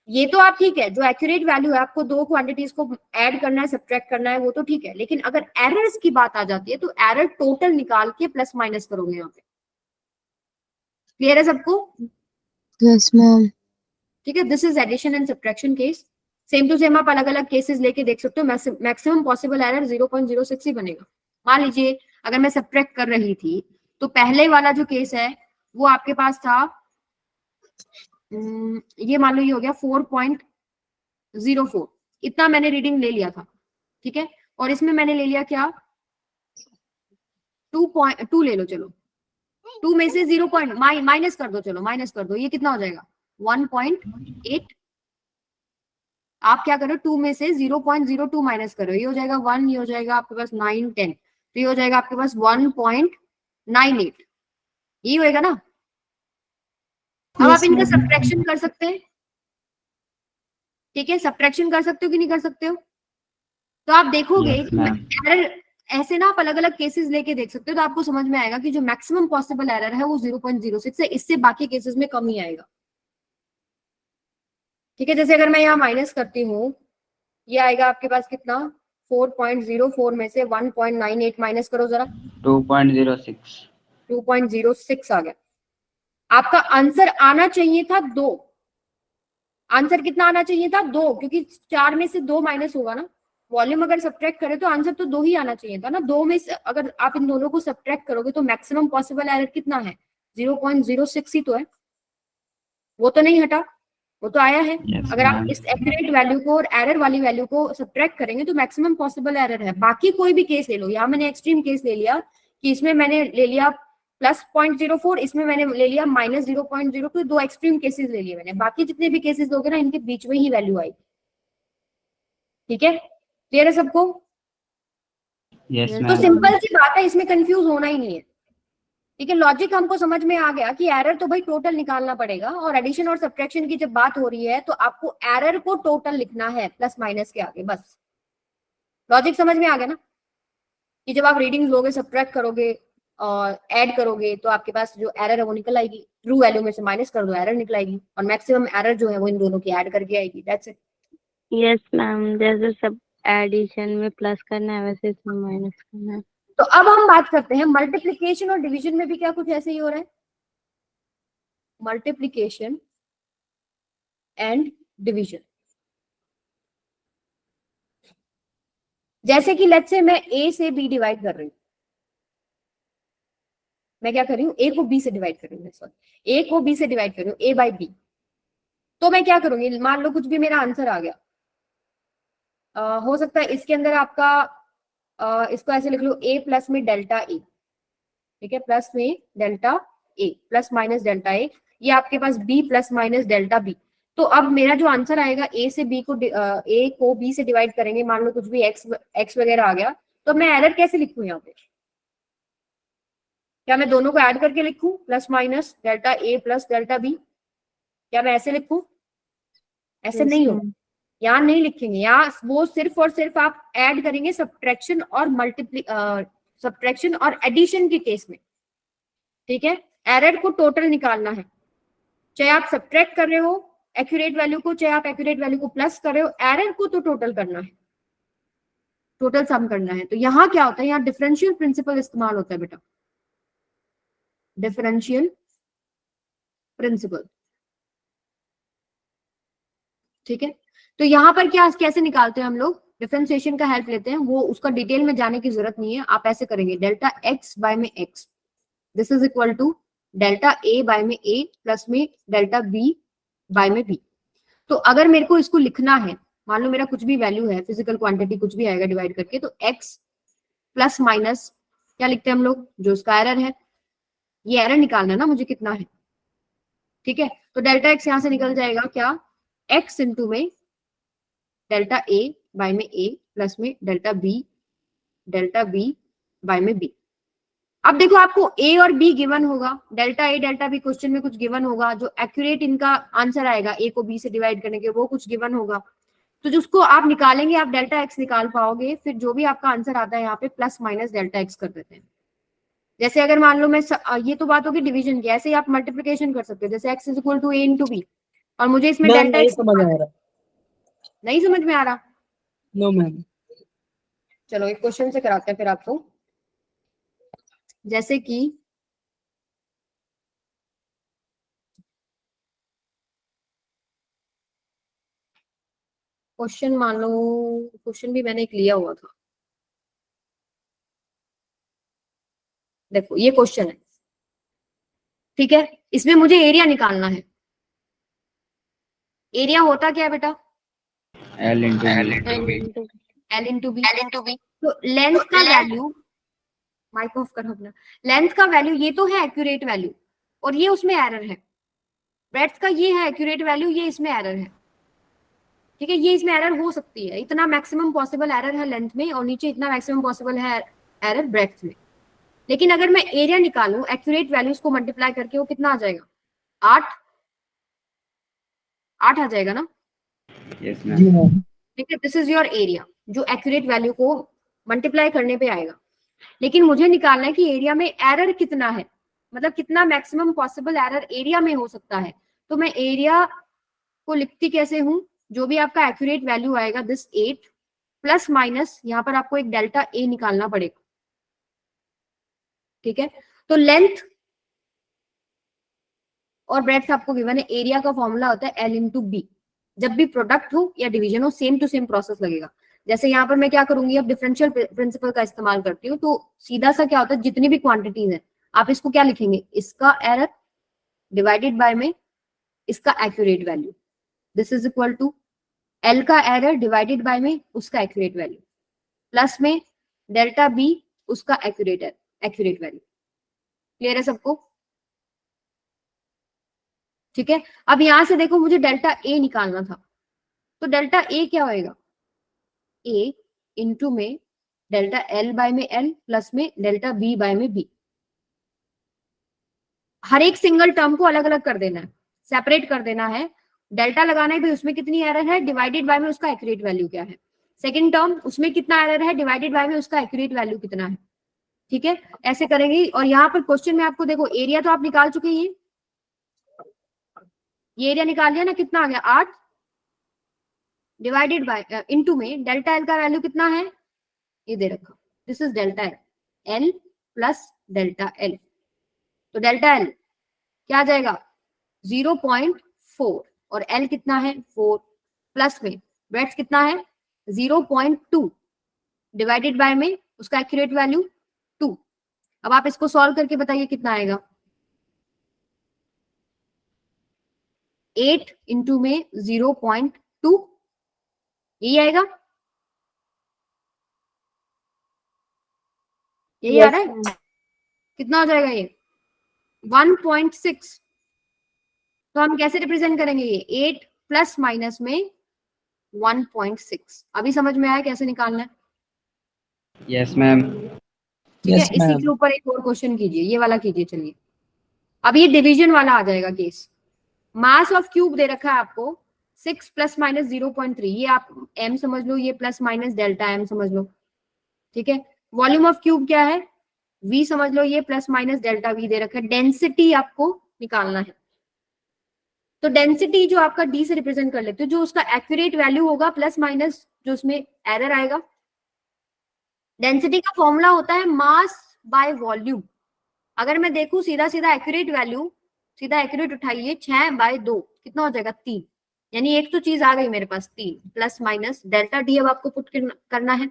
ये तो आप ठीक है, जो एक्यूरेट वैल्यू है, आपको दो क्वांटिटीज को ऐड करना है, सब्ट्रैक्ट करना है, वो तो ठीक है। लेकिन अगर एरर्स की बात आ जाती है तो एरर टोटल निकाल के प्लस माइनस करोगे यहाँ पे। क्लियर है सबको? Yes ma'am. ठीक है, this is addition and subtraction case. Same to same आप अलग अलग केसेस लेके देख सकते हो। मैक्सिमम पॉसिबल एरर 0.06 ही बनेगा। मान लीजिए अगर मैं सब्ट्रैक्ट कर रही थी, तो पहले वाला जो केस है वो आपके पास था, ये मान लो ये हो गया 4.04, इतना मैंने रीडिंग ले लिया था। ठीक है, और इसमें मैंने ले लिया क्या, 2.2 ले लो, चलो 2 में से 0 माइनस कर दो, चलो माइनस कर दो, ये कितना हो जाएगा 1.8। आप क्या करो, 2 में से 0.02 माइनस करो, ये हो जाएगा 1, ये हो जाएगा आपके पास 9, 10, तो ये हो जाएगा आपके पास 1.98, ये होएगा ना। अब आप इनका सब्ट्रैक्शन कर सकते हैं। ठीक है, सब्ट्रैक्शन कर सकते हो कि नहीं कर सकते हो? तो आप देखोगे Yes, कि ma'am. एरर ऐसे ना आप अलग अलग केसेस लेके देख सकते हो, तो आपको समझ में आएगा कि जो मैक्सिमम पॉसिबल एरर है वो 0.06 है, इससे बाकी केसेस में कम ही आएगा। ठीक है, जैसे अगर मैं यहाँ माइनस करती हूँ, ये आएगा आपके पास कितना, 4.04 में से 1.98 माइनस करो जरा, 2.06 2.06 आ गया। आपका आंसर आना चाहिए था 2, आंसर कितना आना चाहिए था 2, क्योंकि 4 में से 2 माइनस होगा ना, वॉल्यूम अगर सब्ट्रैक्ट करें तो आंसर तो 2 ही आना चाहिए था ना। 2 में से अगर आप इन दोनों को सब्ट्रैक्ट करोगे तो मैक्सिमम पॉसिबल एरर कितना है, 0.06 ही तो है, वो तो नहीं हटा, वो तो आया है। Yes, अगर आप ma'am. इस एक्यूरेट वैल्यू को और एरर वाली वैल्यू को सब्ट्रैक्ट करेंगे तो मैक्सिमम पॉसिबल एरर है। बाकी कोई भी केस ले लो, यहाँ मैंने एक्सट्रीम केस ले लिया कि इसमें मैंने ले लिया प्लस 0.04, इसमें मैंने ले लिया माइनस 0.02, दो एक्सट्रीम केसेस ले लिए मैंने। बाकी जितने भी केसेस लोगे ना, इनके बीच में ही वैल्यू आएगी। ठीक है, क्लियर है सबको? Yes, तो ma'am. सिंपल सी बात है, इसमें कंफ्यूज होना ही नहीं है। ठीक है, लॉजिक हमको समझ में आ गया कि एरर तो भाई टोटल निकालना पड़ेगा, और एडिशन और सब्ट्रैक्शन की जब बात हो रही है तो आपको एरर को टोटल लिखना है प्लस माइनस के आगे, बस। लॉजिक समझ में आ गया ना, कि जब आप रीडिंग्स लोगे, सब्ट्रैक्ट करोगे और ऐड करोगे तो आपके पास जो एरर है वो निकल आएगी, ट्रू वैल्यू में से माइनस कर दो, एरर निकल आएगी, और मैक्सिमम एरर जो है वो इन दोनों की ऐड करके आएगी। That's it. यस मैम, जैसे सब एडिशन में प्लस करना है वैसे इसमें माइनस करना है। तो अब हम बात करते हैं मल्टीप्लीकेशन और डिवीजन में भी क्या कुछ ऐसे ही हो रहा है, मल्टीप्लीकेशन एंड डिवीजन। जैसे कि लेट्स से मैं ए से बी डिवाइड कर रही हूँ, मैं क्या कर रही हूँ, ए को बी से डिवाइड कर रही हूँ, सॉरी ए को बी से डिवाइड कर रही हूँ, ए बाई बी। तो मैं क्या करूंगी, मान लो कुछ भी मेरा आंसर आ गया, हो सकता है इसके अंदर आपका इसको ऐसे लिख लो, ए प्लस में डेल्टा ए। ठीक है, प्लस में delta A, plus minus delta A, ये आपके पास B plus minus delta B. तो अब मेरा जो आंसर आएगा, ए से बी को ए को बी से डिवाइड करेंगे, मान लो कुछ भी एक्स वगैरह आ गया, तो मैं एरर कैसे लिखूं यहाँ पे? क्या मैं दोनों को ऐड करके लिखूं, plus minus delta A plus delta B? क्या मैं ऐसे लिखूं? ऐसे नहीं होगा, यहाँ नहीं लिखेंगे, यहाँ वो सिर्फ और सिर्फ आप ऐड करेंगे सब्ट्रैक्शन और सब्ट्रैक्शन और एडिशन के केस में। ठीक है, एरर को टोटल निकालना है, चाहे आप सब्ट्रैक्ट कर रहे हो एक्यूरेट वैल्यू को, चाहे आप एक्यूरेट वैल्यू को प्लस कर रहे हो, एरर को तो टोटल करना है, टोटल सम करना है। तो यहाँ क्या होता है, यहाँ डिफरेंशियल प्रिंसिपल इस्तेमाल होता है बेटा, डिफरेंशियल प्रिंसिपल। ठीक है, तो यहाँ पर क्या कैसे निकालते हैं हम लोग, डिफरेंशिएशन का हेल्प लेते हैं, वो उसका डिटेल में जाने की जरूरत नहीं है। आप ऐसे करेंगे डेल्टा एक्स बाय में x, this is equal to delta a by में ए प्लस में डेल्टा बी बाय में बी। तो अगर मेरे को इसको लिखना है, मान लो मेरा कुछ भी वैल्यू है, फिजिकल क्वांटिटी कुछ भी आएगा डिवाइड करके, तो x प्लस माइनस क्या लिखते हैं हम लोग, जो उसका एरर है, ये एरर निकालना है ना मुझे कितना है, ठीक है। तो डेल्टा एक्स यहां से निकल जाएगा क्या, x इंटू में डेल्टा ए बाय में ए प्लस में डेल्टा बी बाय में बी। अब देखो आपको a और b गिवन होगा, delta A delta B question में कुछ गिवन होगा, जो एक्यूरेट इनका आंसर आएगा a को b से डिवाइड करने के, वो कुछ गिवन होगा। तो जिसको आप निकालेंगे आप डेल्टा एक्स निकाल पाओगे, फिर जो भी आपका आंसर आता है यहाँ पे प्लस माइनस डेल्टा एक्स कर देते हैं। जैसे अगर मान लो मैं ये तो बात होगी डिवीजन की, ऐसे ही आप मल्टीप्लिकेशन कर सकते हो, जैसे x is equal to a into b, और मुझे इसमें मैम डेल्टा नहीं एक्स समझ आ रहा। नहीं समझ में आ रहा। No ma'am. चलो एक क्वेश्चन से कराते हैं फिर आपको, जैसे कि क्वेश्चन मान लो, क्वेश्चन भी मैंने एक लिया हुआ था, देखो ये क्वेश्चन है, ठीक है। इसमें मुझे एरिया निकालना है। एरिया होता क्या है बेटा, L into L B. into L into B. तो लेंथ का वैल्यू, माइक ऑफ कर अपना, लेंथ का वैल्यू ये तो है एक्यूरेट वैल्यू, और ये उसमें एरर है। ब्रेड्थ का ये है एक्यूरेट वैल्यू, ये इसमें एरर है, ठीक है। ये इसमें एरर हो सकती है, इतना मैक्सिमम पॉसिबल एरर है लेंथ में, और नीचे इतना मैक्सिमम पॉसिबल है एरर ब्रेड्थ में। लेकिन अगर मैं एरिया निकालूं एक्यूरेट वैल्यूज को मल्टीप्लाई करके, वो कितना आ जाएगा, 8 आ जाएगा ना, Yes, जी ma'am. मैम। ठीक है। दिस इज योर एरिया, जो एक्यूरेट वैल्यू को मल्टीप्लाई करने पे आएगा। लेकिन मुझे निकालना है कि एरिया में एरर कितना है, मतलब कितना मैक्सिमम पॉसिबल एरर एरिया में हो सकता है। तो मैं एरिया को लिखती कैसे हूं, जो भी आपका एक्यूरेट वैल्यू आएगा, दिस 8 प्लस माइनस, यहाँ पर आपको एक डेल्टा ए निकालना पड़ेगा, ठीक है। तो लेंथ और ब्रेड्थ आपको गिवन है, एरिया का फॉर्मूला होता है एल इंटू बी। जब भी प्रोडक्ट हो या डिवीजन हो, सेम टू सेम प्रोसेस लगेगा। जैसे यहाँ पर मैं क्या करूंगी, अब डिफरेंशियल प्रिंसिपल का इस्तेमाल करती हूँ, तो सीधा सा क्या होता है, जितनी भी क्वांटिटीज है आप इसको क्या लिखेंगे, इसका एरर डिवाइडेड बाय में इसका accurate value, this is equal to L का एरर डिवाइडेड बाय में उसका एक्यूरेट वैल्यू, प्लस में डेल्टा बी उसका एक्यूरेट वैल्यू। क्लियर है सबको, ठीक है। अब यहां से देखो मुझे डेल्टा ए निकालना था, तो डेल्टा ए क्या होएगा, ए इंटू में डेल्टा एल बाय में एल प्लस में डेल्टा बी बाय में बी। हर एक सिंगल टर्म को अलग अलग कर देना है, सेपरेट कर देना है। डेल्टा लगाना है भाई, उसमें कितनी एरर है, डिवाइडेड बाय में उसका एक्यूरेट वैल्यू क्या है। सेकंड टर्म, उसमें कितना एरर है, डिवाइडेड बाय में उसका एक्यूरेट वैल्यू कितना है, ठीक है। ऐसे करेंगे। और यहाँ पर क्वेश्चन में आपको देखो एरिया तो आप निकाल चुके हैं, ये एरिया निकाल लिया ना, कितना आ गया 8 डिवाइडेड बाय इनटू में डेल्टा एल का वैल्यू कितना है, ये दे रखा, this is delta L plus delta L. तो डेल्टा एल क्या आ जाएगा 0.4, और एल कितना है 4, प्लस में ब्रेड्थ कितना है 0.2 डिवाइडेड बाय में उसका एक्यूरेट वैल्यू 2। अब आप इसको सॉल्व करके बताइए कितना आएगा, 8 इंटू में 0.2, यही आएगा, यही आ रहा है। कितना हो जाएगा ये 1.6। तो हम कैसे रिप्रेजेंट करेंगे ये 8 प्लस माइनस में 1.6। अभी समझ में आया कैसे निकालना है, Yes, ma'am. ठीक है। Yes, इसी ma'am. के ऊपर एक और क्वेश्चन कीजिए, ये वाला कीजिए। चलिए अब ये डिवीजन वाला आ जाएगा केस। मास ऑफ क्यूब दे रखा है आपको 6 प्लस माइनस 0.3, ये आप m समझ लो, ये प्लस माइनस डेल्टा m समझ लो, ठीक है। वॉल्यूम ऑफ क्यूब क्या है v समझ लो, ये प्लस माइनस डेल्टा v दे रखा है। डेंसिटी आपको निकालना है, तो डेंसिटी जो आपका d से रिप्रेजेंट कर लेते हो, जो उसका एक्यूरेट वैल्यू होगा प्लस माइनस जो उसमें एरर आएगा। डेंसिटी का फॉर्मूला होता है मास बाय वॉल्यूम। अगर मैं देखूं सीधा सीधा एक्यूरेट वैल्यू, सीधा एक्यूरेट उठाइए 6/2 कितना हो जाएगा 3, यानी एक तो चीज आ गई मेरे पास 3 प्लस माइनस डेल्टा डी अब आपको पुट करना है।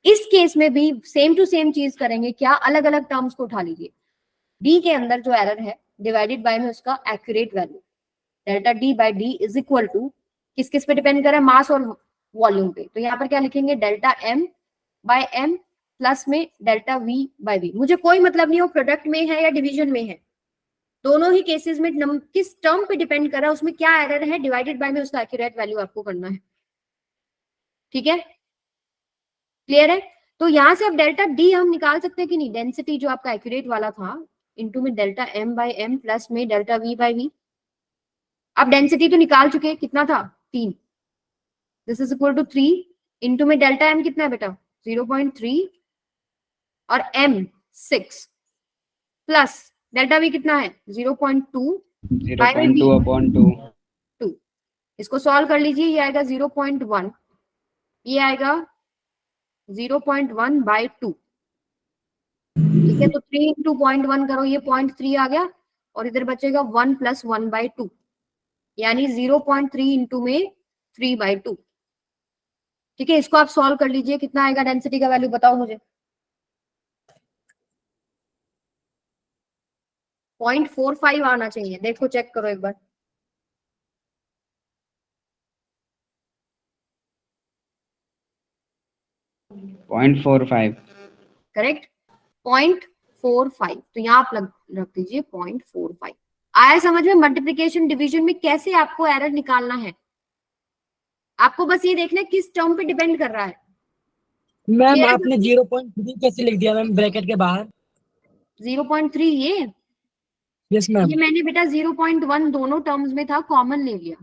इस केस में भी सेम टू सेम चीज करेंगे, क्या अलग अलग टर्म्स को उठा लीजिए। डी के अंदर जो एरर है डिवाइडेड बाय में उसका accurate value, delta d by d is equal to किस किस पे डिपेंड कर रहा है, मास और वॉल्यूम पे। तो यहाँ पर क्या लिखेंगे, delta m by m plus में डेल्टा वी बाय वी। मुझे कोई मतलब नहीं हो प्रोडक्ट में है या डिवीजन में है, दोनों ही केसेस में किस टर्म पे डिपेंड कर रहा है, उसमें क्या एरर है, डिवाइडेड बाय में उसका एक्यूरेट वैल्यू आपको करना है। ठीक है, क्लियर है। तो यहां से अब डेल्टा डी हम निकाल सकते हैं कि नहीं, डेंसिटी जो आपका एक्यूरेट वाला था इनटू में delta m by m plus में डेल्टा वी बाय वी। अब डेंसिटी तो निकाल चुके, कितना था 3, this is equal to 3 into में डेल्टा एम कितना है बेटा 0.3 और एम 6 प्लस डेल्टा वी कितना है 0.2 बाय में 0.2 upon 2. 2। इसको सॉल्व कर लीजिए, ये आएगा 0.1, ये आएगा 0.1 बाय 2। ठीक है, तो 3 इंटू 0.1 करो, ये 0.3 आ गया और इधर बचेगा 1 प्लस 1 बाय 2, यानी 0.3 इंटू में 3 बाय 2। ठीक है, इसको आप सॉल्व कर लीजिए, कितना आएगा डेंसिटी का वैल्यू बताओ मुझे। 0.45 आना चाहिए, देखो चेक करो एक बार। .45. करेक्ट, 0.45। तो यहाँ आप रख दीजिए 0.45। आया समझ में मल्टीप्लिकेशन डिवीजन में कैसे आपको एरर निकालना है। आपको बस ये देखना है किस टर्म पे डिपेंड कर रहा है। मैम Clear है आपने 0.3 कैसे लिख दिया मैम ब्रैकेट के बाहर? 0.3 यस मैम। ये मैंने बेटा 0.1 दोनों टर्म्स में था, कॉमन ले लिया।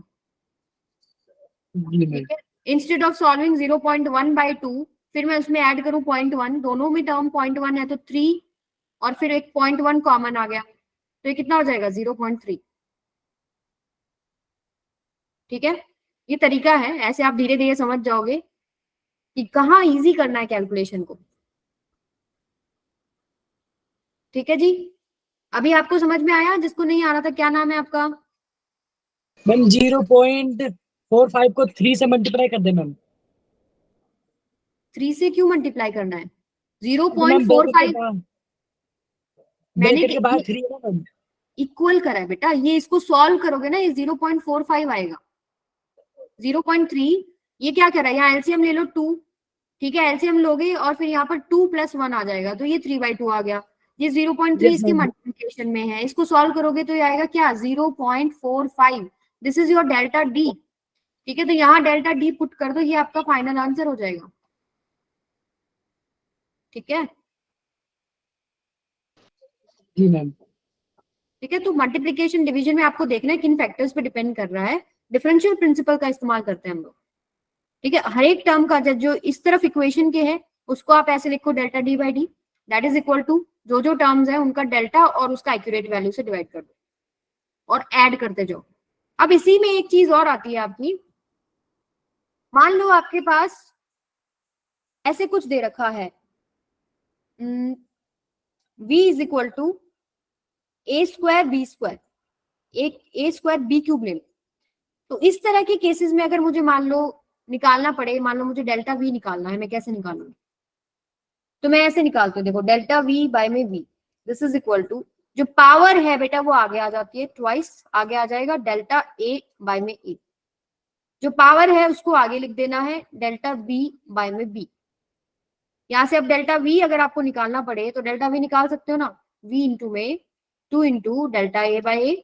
जी मैम। ठीक है, इंस्टेड ऑफ सॉल्विंग 0.1 बाय 2 फिर मैं उसमें ऐड करूं 0.1, दोनों में टर्म 0.1 है तो 3 और फिर एक 0.1 कॉमन आ गया, तो ये कितना हो जाएगा 0.3। ठीक है, ये तरीका है, ऐसे आप धीरे धीरे समझ जाओगे कि कहाँ इजी करना है कैलकुलेशन को। ठीक है जी, अभी आपको समझ में आया, जिसको नहीं आ रहा था क्या नाम है आपका? मैम 0.45 को 3 से मल्टीप्लाई कर दे मैम। 3 से क्यों मल्टीप्लाई करना है? मैम ब्रैकेट के 0.45 बाहर, मैंने ब्रैकेट के बाहर 3 है ना मैम। इक्वल करा है बेटा, ये इसको सॉल्व करोगे ना ये 0.45 आएगा। 0.3 ये क्या करा है, यहाँ एलसीएम ले लो 2। ठीक है, एलसीएम लोगे और फिर यहाँ पर 2 प्लस 1 आ जाएगा, तो ये 3/2 आ गया। ये 0.3 यस इसके मैम। मल्टीप्लिकेशन में है, इसको सॉल्व करोगे तो ये आएगा क्या 0.45। This is your delta D. ठीक है, तो यहाँ डेल्टा डी पुट कर दो, ये आपका फाइनल आंसर हो जाएगा। ठीक है, जी मैम। ठीक है, तो मल्टीप्लिकेशन डिवीजन में आपको देखना है किन फैक्टर्स पे डिपेंड कर रहा है। डिफरेंशियल प्रिंसिपल का इस्तेमाल करते हैं हम लोग। ठीक है, हर एक टर्म का जो इस तरफ इक्वेशन के है उसको आप ऐसे लिखो delta d by d, that is equal to जो जो टर्म्स है उनका डेल्टा और उसका एक्यूरेट वैल्यू से डिवाइड कर दो और ऐड करते जाओ। अब इसी में एक चीज और आती है आपकी, मान लो आपके पास ऐसे कुछ दे रखा है v is equal to a square b square, एक ए स्क्वायर बी क्यूब ले लो। तो इस तरह के केसेस में अगर मुझे मान लो निकालना पड़े, मान लो मुझे डेल्टा वी निकालना है, मैं कैसे निकालूंगी? तो मैं ऐसे निकालती हूँ, देखो डेल्टा वी बाय में v, this is equal to जो पावर है बेटा वो आगे आ जाती है, ट्वाइस आगे आ जाएगा डेल्टा ए बाय में ए। जो पावर है उसको आगे लिख देना है डेल्टा बी बाय में बी। यहाँ से अब डेल्टा वी अगर आपको निकालना पड़े तो डेल्टा वी निकाल सकते हो ना, वी इंटू में 2 into delta a by a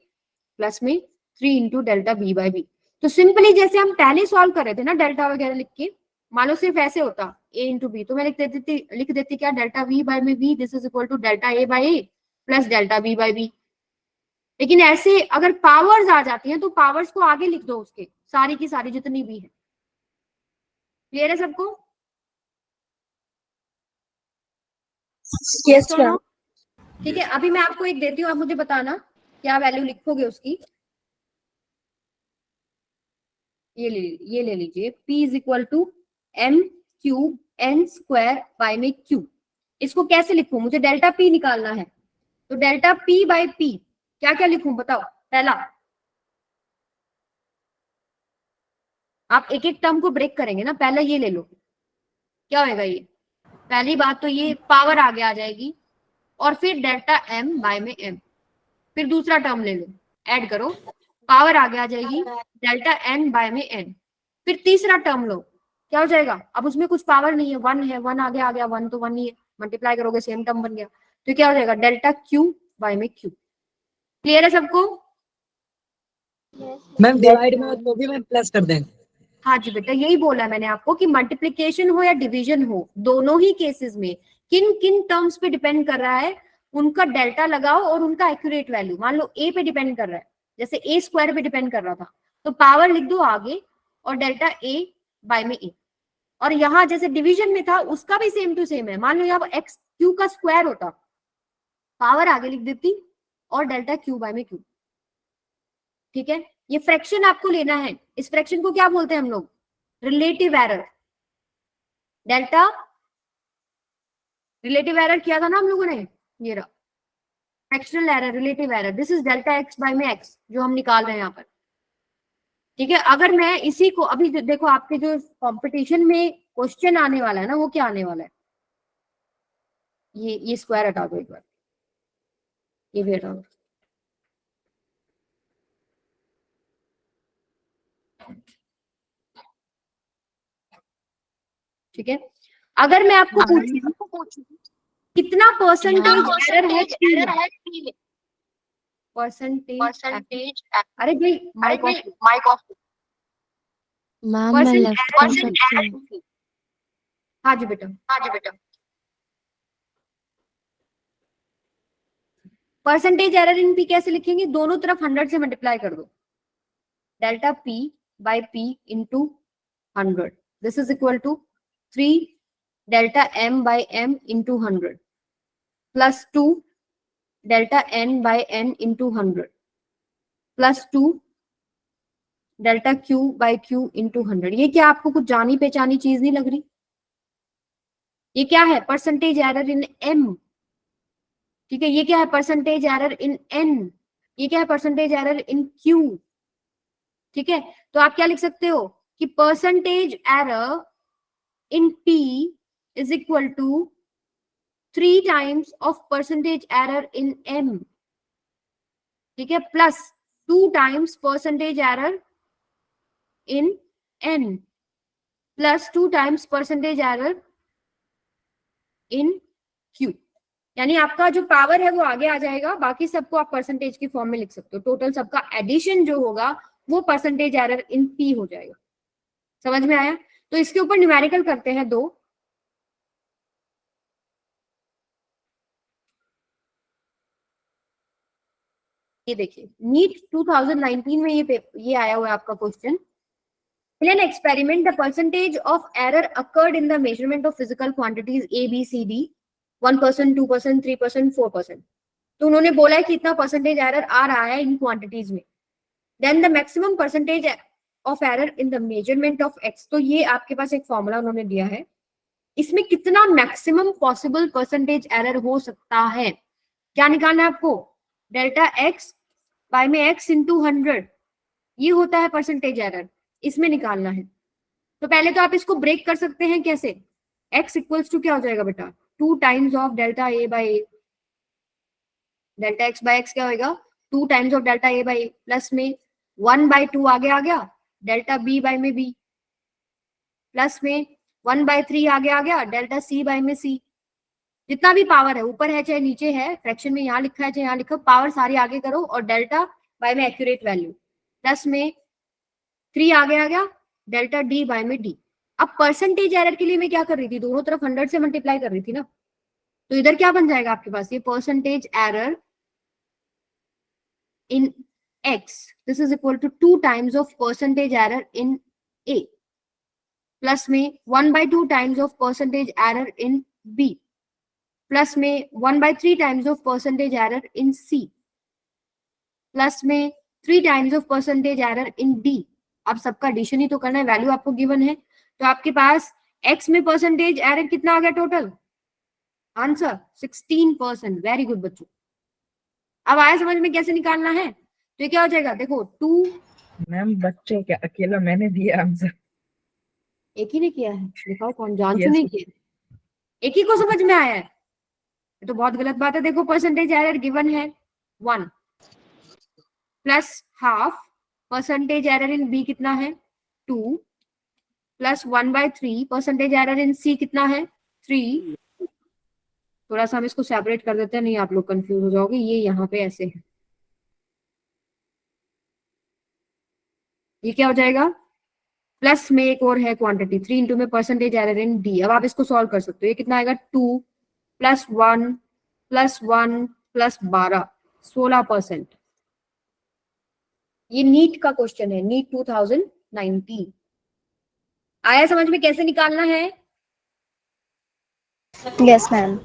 plus में 3 into delta b by b. तो सिंपली जैसे हम पहले सॉल्व कर रहे थे ना डेल्टा वगैरह लिख के, मान लो सिर्फ ऐसे होता ए इंटू बी, तो मैं लिख देती क्या डेल्टा वी बाय में v, this is equal to delta a by a plus delta b by b. लेकिन ऐसे अगर पावर्स आ जाती हैं तो पावर्स को आगे लिख दो उसके, सारी की सारी जितनी भी है। क्लियर है सबको? Yes ma'am. ठीक है, अभी मैं आपको एक देती हूँ, आप मुझे बताना क्या वैल्यू लिखोगे उसकी। ये ले लीजिए, P is equal to m cube n square by में क्यूब। इसको कैसे लिखूं, मुझे डेल्टा P निकालना है, तो डेल्टा P बाय P क्या क्या लिखूं बताओ। पहला आप एक एक टर्म को ब्रेक करेंगे ना, पहले ये ले लो, क्या होएगा ये, पहली बात तो ये पावर आगे आ जाएगी, और फिर डेल्टा m बाय में m, फिर दूसरा टर्म ले लो, ऐड करो, पावर आगे आ जाएगी डेल्टा n बाय में n, फिर तीसरा टर्म लो, क्या हो जाएगा, अब उसमें कुछ पावर नहीं है, 1 है, 1 आगे आ गया, 1 तो 1 ही है, मल्टीप्लाई करोगे सेम टर्म बन गया, तो क्या हो जाएगा डेल्टा q बाय में q। क्लियर है सबको? मैम डिवाइड में हो तो भी मैम प्लस कर दें। हाँ जी बेटा, यही बोला मैंने आपको कि मल्टीप्लिकेशन हो या डिवीजन हो, दोनों ही केसेस में किन किन टर्म्स पे डिपेंड कर रहा है, उनका डेल्टा लगाओ और उनका एक्यूरेट वैल्यू, मान लो a पे डिपेंड कर रहा है, जैसे a स्क्वायर पे डिपेंड कर रहा था, तो पावर लिख दो आगे और डेल्टा a बाय में a, और यहाँ जैसे डिवीजन में था उसका भी सेम टू सेम है, मान लो यहाँ x q का स्क्वायर होता, पावर आगे लिख देती और डेल्टा q बाय में q। ठीक है, ये फ्रैक्शन आपको लेना है, इस फ्रैक्शन को क्या बोलते हैं हम लोग, relative error. Delta relative error किया था ना हम लोगों ने, ये रहा fractional error, relative error, this is delta x by में x जो हम निकाल रहे हैं यहाँ पर। ठीक है, अगर मैं इसी को अभी देखो आपके जो कंपटीशन में क्वेश्चन आने वाला है ना, वो क्या आने वाला है, ये स्क्वायर हटा दो एक बार, ये भी हटा दो, ठीक है। अगर मैं आपको पूछूं कितना परसेंटेज एरर है, परसेंटेज, अरे भाई माइक ऑफ, मैम मैं लेफ्ट कर सकती हूँ। हाँ जी बेटा, परसेंटेज एरर इन पी कैसे लिखेंगे, दोनों तरफ 100 से मल्टीप्लाई कर दो, delta p by p into 100, this is equal to 3 delta m by m into 100 plus 2 delta n by n into 100 plus 2 delta q by q into 100। ये क्या आपको कुछ जानी पहचानी चीज नहीं लग रही? ये क्या है, परसेंटेज एरर इन m, ठीक है, ये क्या है, परसेंटेज एरर इन n, ये क्या है, परसेंटेज एरर इन q। ठीक है, तो आप क्या लिख सकते हो कि percentage error in p is equal to 3 times of percentage error in m, ठीक है, plus 2 times percentage error in n plus 2 times percentage error in q। यानी आपका जो पावर है वो आगे आ जाएगा, बाकी सबको आप परसेंटेज की फॉर्म में लिख सकते हो, टोटल सबका एडिशन जो होगा वो परसेंटेज एरर इन p हो जाएगा। समझ में आया? तो इसके ऊपर न्यूमेरिकल करते हैं 2। ये देखिए नीट 2019 में ये आया हुआ है आपका question. In an experiment, the percentage of error occurred in the measurement of physical quantities A, B, C, D, 1%, 2%, 3%, 4%. तो उन्होंने बोला है कि इतना परसेंटेज एरर आ रहा है इन क्वांटिटीज में। Then the maximum percentage of error in the measurement of X, तो ये आपके पास एक फॉर्मूला उन्होंने दिया है, इसमें कितना मैक्सिमम पॉसिबल परसेंटेज एरर हो सकता है, क्या निकालना है आपको, डेल्टा x बाय में x इंटू 100, ये होता है परसेंटेज एरर, इसमें निकालना है। तो पहले तो आप इसको ब्रेक कर सकते हैं, कैसे, x इक्वल्स टू क्या हो जाएगा बेटा, 2 times of delta a by a, delta x by x क्या होगा, 2 times of delta a by a, plus में 1/2 आगे आ गया, डेल्टा b बाय में b, प्लस में 1/3 आगे आ गया, डेल्टा c बाय में c। जितना भी पावर है, ऊपर है चाहे नीचे है, फ्रैक्शन में यहाँ लिखा है चाहे यहाँ लिखा, पावर सारी आगे करो और डेल्टा बाय में एक्यूरेट वैल्यू, प्लस में 3 आगे आ गया, डेल्टा d बाय में d। अब परसेंटेज एरर के लिए मैं क्या कर रही थी, दोनों तरफ 100 से मल्टीप्लाई कर रही थी ना, तो इधर क्या बन जाएगा आपके पास, ये percentage error in x, this is equal to 2 times of percentage error in a, plus में 1/2 times of percentage error in b, plus में 1/3 times of percentage error in c, plus में 3 times of percentage error in d। अब सबका addition ही तो करना है, value आपको given है, तो आपके पास x में परसेंटेज एरर कितना आ गया टोटल, आंसर 16%। वेरी गुड बच्चों, अब आया समझ में कैसे निकालना है। तो ये क्या हो जाएगा, देखो 2, मैम बच्चे क्या, अकेला मैंने दिया आंसर। एक ही ने किया है, दिखाओ कौन, जानसू Yes. ने किया, एक ही को समझ में आया है, ये तो बहुत गलत बात है। देखो परसेंटेज एरर गिवन है 1 plus half, percentage error in B कितना है 2 plus 1/3, percentage error in C कितना है 3। थोड़ा सा हम इसको सेपरेट कर देते हैं, नहीं आप लोग कंफ्यूज हो जाओगे, ये यहाँ पे ऐसे है, ये क्या हो जाएगा, प्लस में एक और है क्वांटिटी 3 इंटू में परसेंटेज एरर इन डी। अब आप इसको सॉल्व कर सकते हो, ये कितना आएगा 2 प्लस 1 प्लस 1 प्लस 12, 16%। ये नीट का क्वेश्चन है, नीट 2019। आया समझ में कैसे निकालना है? Yes ma'am.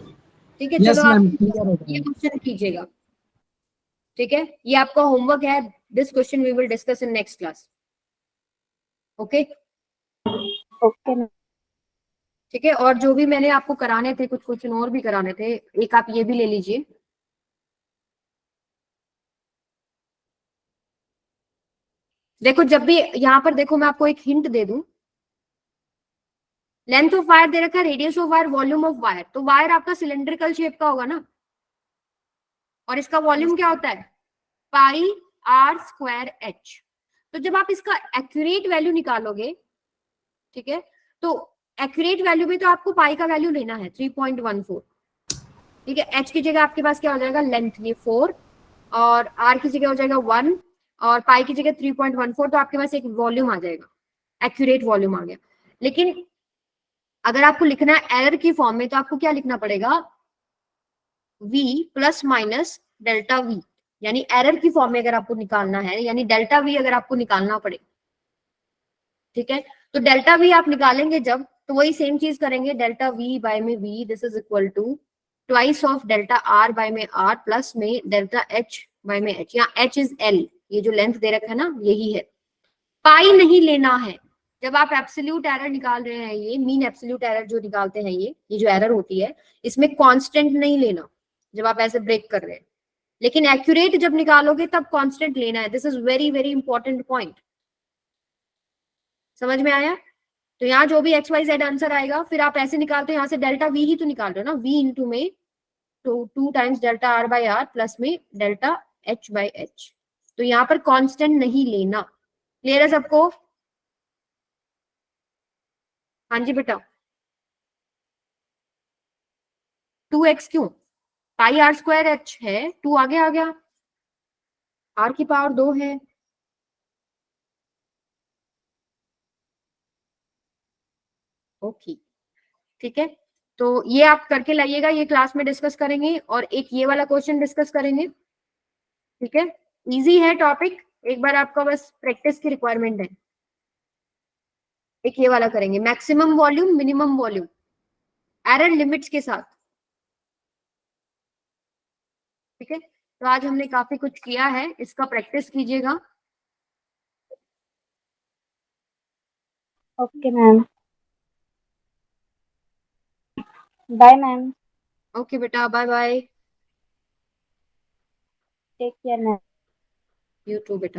ठीक है, Yes, चलो आप ma'am. Clear हो ये गया। क्वेश्चन कीजिएगा। ठीक है, ये आपका होमवर्क है, this question we will discuss in next class. Okay, okay ma'am. ठीक है, और जो भी मैंने आपको कराने थे, कुछ क्वेश्चन और भी कराने थे, एक आप ये भी ले लीजिए। देखो जब भी यहाँ पर देखो, मैं आपको एक हिंट दे दूं, लेंथ ऑफ वायर दे रखा है, radius of wire, volume of wire, तो वायर आपका सिलेंड्रिकल शेप का होगा ना, और इसका वॉल्यूम क्या होता है पाई आर स्क्वायर एच। तो जब आप इसका एक्यूरेट वैल्यू निकालोगे, ठीक है, तो एक्यूरेट वैल्यू में तो आपको पाई का वैल्यू लेना है 3.14। ठीक है, एच की जगह आपके पास क्या हो जाएगा, लेंथ ये 4, और आर की जगह हो जाएगा 1, और पाई की जगह 3.14, तो आपके पास एक वॉल्यूम आ जाएगा, एक्यूरेट वॉल्यूम आ गया। लेकिन अगर आपको लिखना है एरर की फॉर्म में, तो आपको क्या लिखना पड़ेगा, v plus minus delta v, यानी एरर की फॉर्म में अगर आपको निकालना है, यानी डेल्टा v अगर आपको निकालना पड़े, ठीक है, तो डेल्टा v आप निकालेंगे जब, तो वही सेम चीज करेंगे, डेल्टा v बाय में v, this is equal to twice of delta r by में r प्लस में डेल्टा h बाय में h, यहाँ h इज l, ये जो लेंथ दे रखा है ना यही है। पाई नहीं लेना है, जब आप एब्सोल्यूट एरर निकाल रहे हैं, ये मीन एब्सोल्यूट एरर जो निकालते हैं, ये जो एरर होती है, इसमें कांस्टेंट नहीं लेना जब आप ऐसे ब्रेक कर रहे हैं, लेकिन एक्यूरेट जब निकालोगे तब कांस्टेंट लेना है। This is very very important point, समझ में आया? तो यहाँ जो भी एक्स वाई जेड आंसर आएगा, फिर आप ऐसे निकालते हो, यहाँ से डेल्टा वी ही तो निकाल रहे हो ना, वी इंटू में two times delta R by R plus में डेल्टा एच बाई एच, तो यहाँ पर कांस्टेंट नहीं लेना। क्लियर है सबको? हाँ जी बेटा, 2x क्यों, पाई आर स्क्वायर एच है, 2 आगे आ गया, आर की पावर 2 है। ओके, ठीक है, तो ये आप करके लाइएगा, ये क्लास में डिस्कस करेंगे, और एक ये वाला क्वेश्चन डिस्कस करेंगे। ठीक है, इजी है टॉपिक, एक बार आपका बस प्रैक्टिस की रिक्वायरमेंट है। एक ये वाला करेंगे, maximum volume minimum volume error limits के साथ। ठीक है, तो आज हमने काफी कुछ किया है, इसका प्रैक्टिस कीजिएगा। Okay ma'am, bye ma'am, okay बेटा, bye bye. Take care ma'am. You too बेटा।